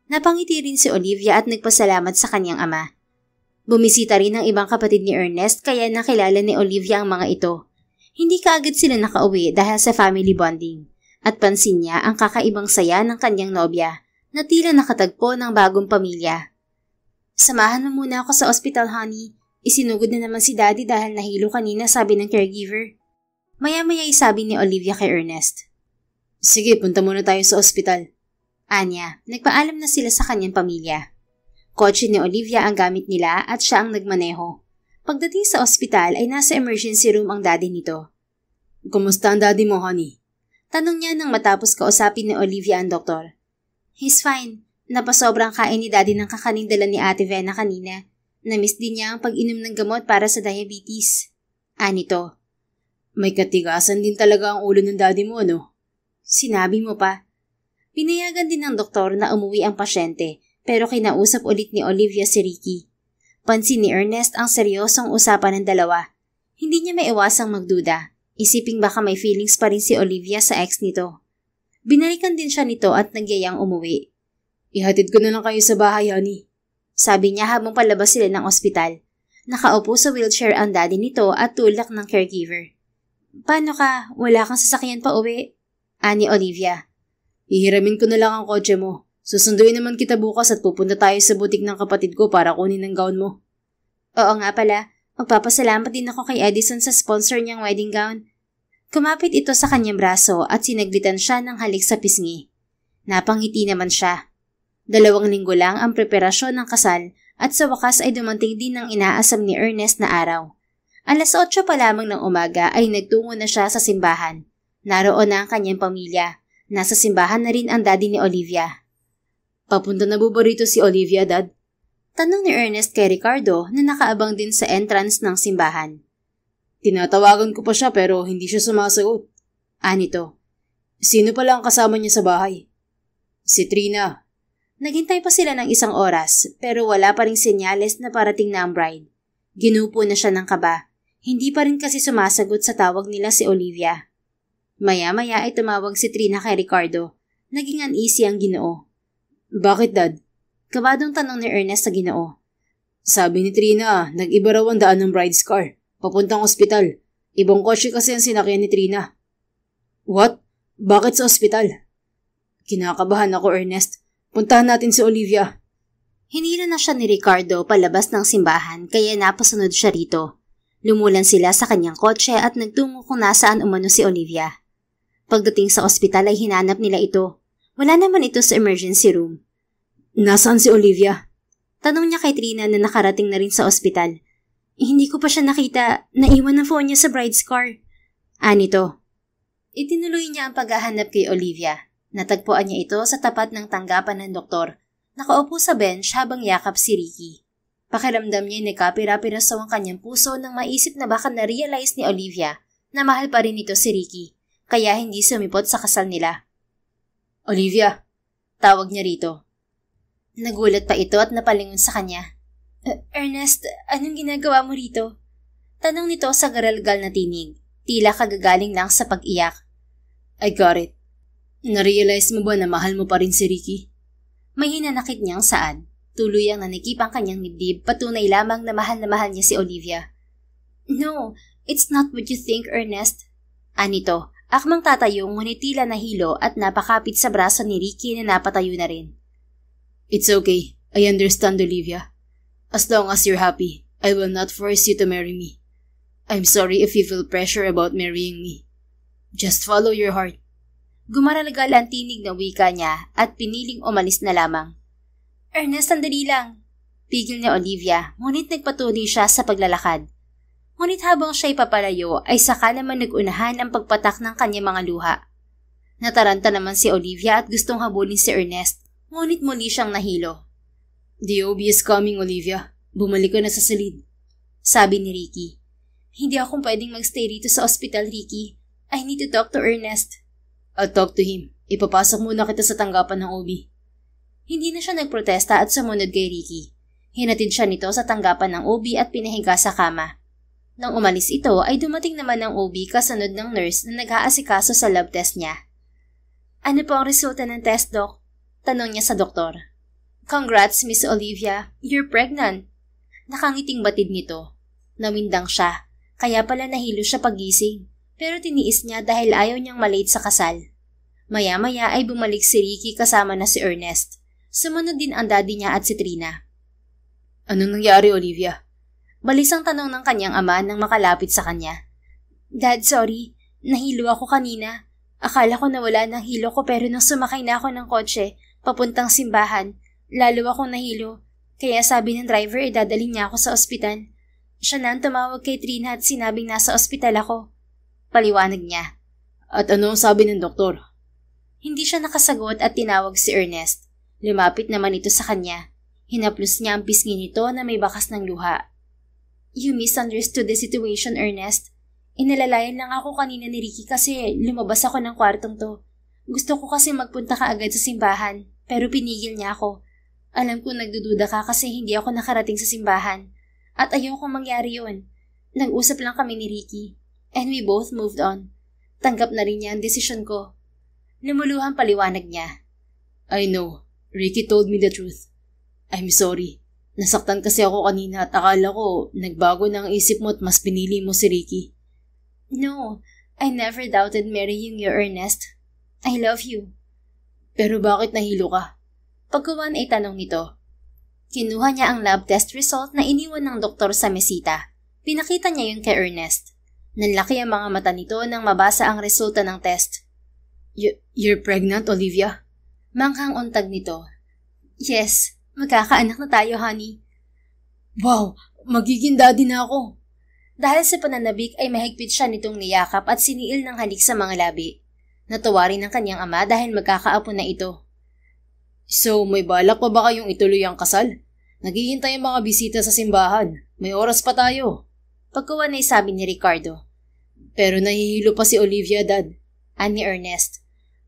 Napangiti rin si Olivia at nagpasalamat sa kanyang ama. Bumisita rin ang ibang kapatid ni Ernest kaya nakilala ni Olivia ang mga ito. Hindi kaagad sila nakauwi dahil sa family bonding. At pansin niya ang kakaibang saya ng kanyang nobya na tila nakatagpo ng bagong pamilya. Samahan mo muna ako sa ospital, honey. Isinugod na naman si Daddy dahil nahilo kanina, sabi ng caregiver. Maya-maya sabi ni Olivia kay Ernest. Sige, punta muna tayo sa ospital. Anya, nagpaalam na sila sa kanyang pamilya. Kotse ni Olivia ang gamit nila at siya ang nagmaneho. Pagdating sa ospital ay nasa emergency room ang daddy nito. Kumusta ang daddy mo, honey? Tanong niya nang matapos kausapin ni Olivia ang doktor. He's fine. Napasobrang kain ni daddy ng kakaning dala ni Ate Vena kanina. Namiss din niya ang pag-inom ng gamot para sa diabetes. Anito. May katigasan din talaga ang ulo ng daddy mo, no? Sinabi mo pa. Pinayagan din ng doktor na umuwi ang pasyente pero kinausap ulit ni Olivia si Ricky. Pansin ni Ernest ang seryosong usapan ng dalawa. Hindi niya maiwasang magduda. Isiping baka may feelings pa rin si Olivia sa ex nito. Binalikan din siya nito at nagyayang umuwi. Ihatid ko na lang kayo sa bahay, honey. Sabi niya habang palabas sila ng ospital. Nakaupo sa wheelchair ang daddy nito at tulak ng caregiver. Paano ka? Wala kang sasakyan pa uwi? Ani Olivia. Hihiramin ko na lang ang kotse mo. Susunduin naman kita bukas at pupunta tayo sa butik ng kapatid ko para kunin ang gown mo. Oo nga pala. Magpapasalamat din ako kay Edison sa sponsor niyang wedding gown. Kumapit ito sa kanyang braso at sinaglitan siya ng halik sa pisngi. Napangiti naman siya. 2 linggo lang ang preparasyon ng kasal at sa wakas ay dumating din ang inaasam ni Ernest na araw. 8:00 pa lamang ng umaga ay nagtungo na siya sa simbahan. Naroon na ang kanyang pamilya. Nasa simbahan na rin ang daddy ni Olivia. Papunta na ba rito si Olivia, Dad? Tanong ni Ernest kay Ricardo na nakaabang din sa entrance ng simbahan. Tinatawagan ko pa siya pero hindi siya sumasagot. Anito. Sino pala ang kasama niya sa bahay? Si Trina. Naghintay pa sila ng 1 oras pero wala pa ring senyales na parating na ang bride. Ginupo na siya ng kaba. Hindi pa rin kasi sumasagot sa tawag nila si Olivia. Maya-maya ay tumawag si Trina kay Ricardo. Naging uneasy ang Ginoo. Bakit, Dad? Kabadong tanong ni Ernest sa Ginoo. Sabi ni Trina, nag-iba raw ang daan ng bride's car. Papuntang ospital. Ibang kotse kasi ang sinakyan ni Trina. What? Bakit sa ospital? Kinakabahan ako, Ernest. Puntahan natin si Olivia. Hinila na siya ni Ricardo palabas ng simbahan kaya napasunod siya rito. Lumulan sila sa kanyang kotse at nagtungo kung nasaan umano si Olivia. Pagdating sa ospital ay hinanap nila ito. Wala naman ito sa emergency room. Nasaan si Olivia? Tanong niya kay Trina na nakarating na rin sa ospital. Hindi ko pa siya nakita. Naiwan ang phone niya sa bride's car. Anito. Itinuloy niya ang paghahanap kay Olivia. Natagpuan niya ito sa tapat ng tanggapan ng doktor. Nakaupo sa bench habang yakap si Ricky. Pakiramdam niya nagkapira-piraso ang kanyang puso nang maisip na baka na-realize ni Olivia na mahal pa rin ito si Ricky, kaya hindi sumipot sa kasal nila. Olivia, tawag niya rito. Nagulat pa ito at napalingon sa kanya. Ernest, anong ginagawa mo rito? Tanong nito sa garalgal na tinig, tila kagagaling lang sa pag-iyak. I got it. Narealize mo ba na mahal mo pa rin si Ricky? May hinanakit niyang saan. Tuluyang nanikip ang kanyang dibdib, patunay lamang na mahal niya si Olivia. No, it's not what you think, Ernest. Anito, akmang tatayo ngunit tila nahilo at napakapit sa braso ni Ricky na napatayo na rin. It's okay. I understand, Olivia. As long as you're happy, I will not force you to marry me. I'm sorry if you feel pressure about marrying me. Just follow your heart. Gumaralagal ang tinig na wika niya at piniling umalis na lamang. Ernest, sandali lang. Pigil ni Olivia, ngunit nagpatuloy siya sa paglalakad. Ngunit habang siya'y papalayo ay saka naman nagunahan ang pagpatak ng kanyang mga luha. Nataranta naman si Olivia at gustong habulin si Ernest, ngunit muli siyang nahilo. The OB is coming, Olivia. Bumalik ka na sa silid. Sabi ni Ricky. Hindi akong pwedeng magstay rito sa ospital, Ricky. I need to talk to Ernest. I'll talk to him. Ipapasok muna kita sa tanggapan ng OB. Hindi na siya nagprotesta at sumunod kay Ricky. Hinatid siya nito sa tanggapan ng OB at pinahiga sa kama. Nang umalis ito ay dumating naman ng OB kasunod ng nurse na nag-aasikaso sa lab test niya. Ano po ang resulta ng test, Doc? Tanong niya sa doktor. Congrats, Miss Olivia. You're pregnant. Nakangiting batid nito. Nawindang siya. Kaya pala nahilo siya pagising. Pero tiniis niya dahil ayaw niyang malate sa kasal. Maya-maya ay bumalik si Ricky kasama na si Ernest. Sumunod din ang daddy niya at si Trina. Anong nangyari, Olivia? Balisang tanong ng kanyang ama nang makalapit sa kanya. Dad, sorry. Nahilo ako kanina. Akala ko nawala ng hilo ko pero nang sumakay na ako ng kotse, papuntang simbahan, lalo akong nahilo. Kaya sabi ng driver idadalhin niya ako sa ospital. Siya na ang tumawag kay Trina at sinabing nasa ospital ako. Paliwanag niya. At ano ang sabi ng doktor? Hindi siya nakasagot at tinawag si Ernest. Lumapit naman ito sa kanya. Hinaplos niya ang pisngi nito na may bakas ng luha. You misunderstood the situation, Ernest. Inalalayan lang ako kanina ni Ricky kasi lumabas ako ng kwartong to. Gusto ko kasi magpunta ka agad sa simbahan, pero pinigil niya ako. Alam ko nagdududa ka kasi hindi ako nakarating sa simbahan. At ayoko mangyari yun. Nag-usap lang kami ni Ricky. And we both moved on. Tanggap na rin niya ang desisyon ko. Lumuluhang paliwanag niya. I know. Ricky told me the truth. I'm sorry. Nasaktan kasi ako kanina at akala ko nagbago na ang isip mo at mas pinili mo si Ricky. No, I never doubted marrying you, Ernest. I love you. Pero bakit nahilo ka? Pagkuwan ay tanong nito. Kinuha niya ang lab test result na iniwan ng doktor sa mesita. Pinakita niya yun kay Ernest. Nanlaki ang mga mata nito nang mabasa ang resulta ng test. You're pregnant, Olivia? Manghang untag nito. Yes, magkakaanak na tayo, honey. Wow, magiging daddy na ako. Dahil sa pananabik ay mahigpit siya nitong niyakap at siniil ng halik sa mga labi. Natuwa rin ang kanyang ama dahil magkakaapo na ito. So, may balak pa ba kayong ituloy ang kasal? Naghihintay ang mga bisita sa simbahan. May oras pa tayo. Pagkuwan ay sabi ni Ricardo. Pero nahihilo pa si Olivia, Dad. Ani Ernest.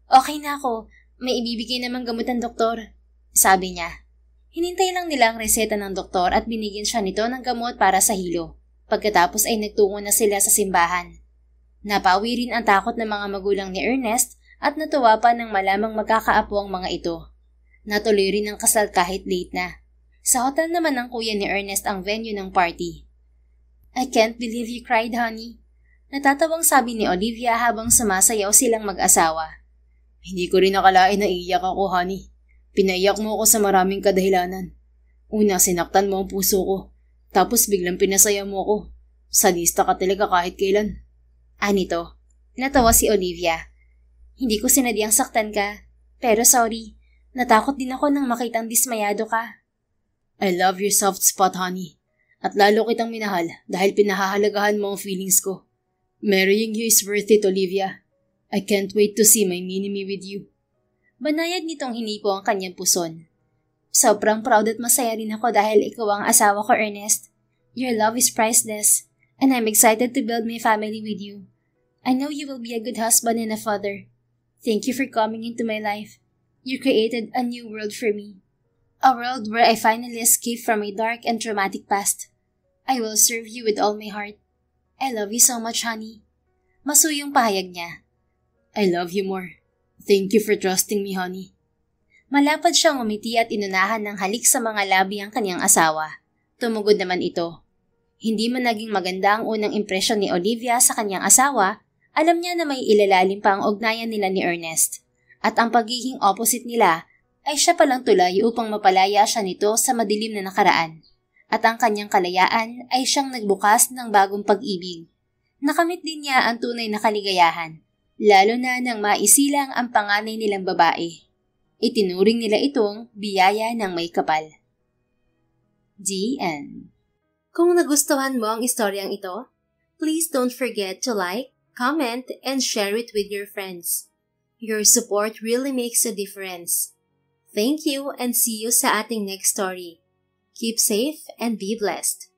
Okay na ako. May ibibigay namang gamot ang doktor. Sabi niya. Hinintay lang nila ang reseta ng doktor at binigyan siya nito ng gamot para sa hilo. Pagkatapos ay nagtungo na sila sa simbahan. Napawi rin ang takot ng mga magulang ni Ernest at natuwa pa nang malamang magkakaapo ang mga ito. Natuloy rin ang kasal kahit late na. Sa hotel naman ng kuya ni Ernest ang venue ng party. I can't believe you cried, honey. Natatawang sabi ni Olivia habang sumasayaw silang mag-asawa. Hindi ko rin nakalain na iiyak ako, honey. Pinaiyak mo ako sa maraming kadahilanan. Una, sinaktan mo ang puso ko. Tapos biglang pinasaya mo ako. Sadista ka talaga kahit kailan. Anito, natawa si Olivia. Hindi ko sinadyang saktan ka. Pero sorry, natakot din ako nang makitang dismayado ka. I love your soft spot, honey. At lalo kitang minahal dahil pinahahalagahan mo ang feelings ko. Marrying you is worth it, Olivia. I can't wait to see my mini-me with you. Banayad nitong hinipo ang kanyang puson. Sobrang proud at masaya rin ako dahil ikaw ang asawa ko, Ernest. Your love is priceless, and I'm excited to build my family with you. I know you will be a good husband and a father. Thank you for coming into my life. You created a new world for me. A world where I finally escaped from a dark and traumatic past. I will serve you with all my heart. I love you so much, honey. Masuyong pahayag niya. I love you more. Thank you for trusting me, honey. Malapad siyang umiti at inunahan ng halik sa mga labi ang kanyang asawa. Tumugod naman ito. Hindi man naging maganda ang unang impresyon ni Olivia sa kanyang asawa, alam niya na may ilalalim pa ang ugnayan nila ni Ernest. At ang pagiging opposite nila ay siya palang tulay upang mapalaya siya nito sa madilim na nakaraan. At ang kanyang kalayaan ay siyang nagbukas ng bagong pag-ibig. Nakamit din niya ang tunay na kaligayahan. Lalo na nang maisilang ang panganay nilang babae. Itinuring nila itong biyaya ng may kapal. The end. Kung nagustuhan mo ang istoryang ito, please don't forget to like, comment, and share it with your friends. Your support really makes a difference. Thank you and see you sa ating next story. Keep safe and be blessed.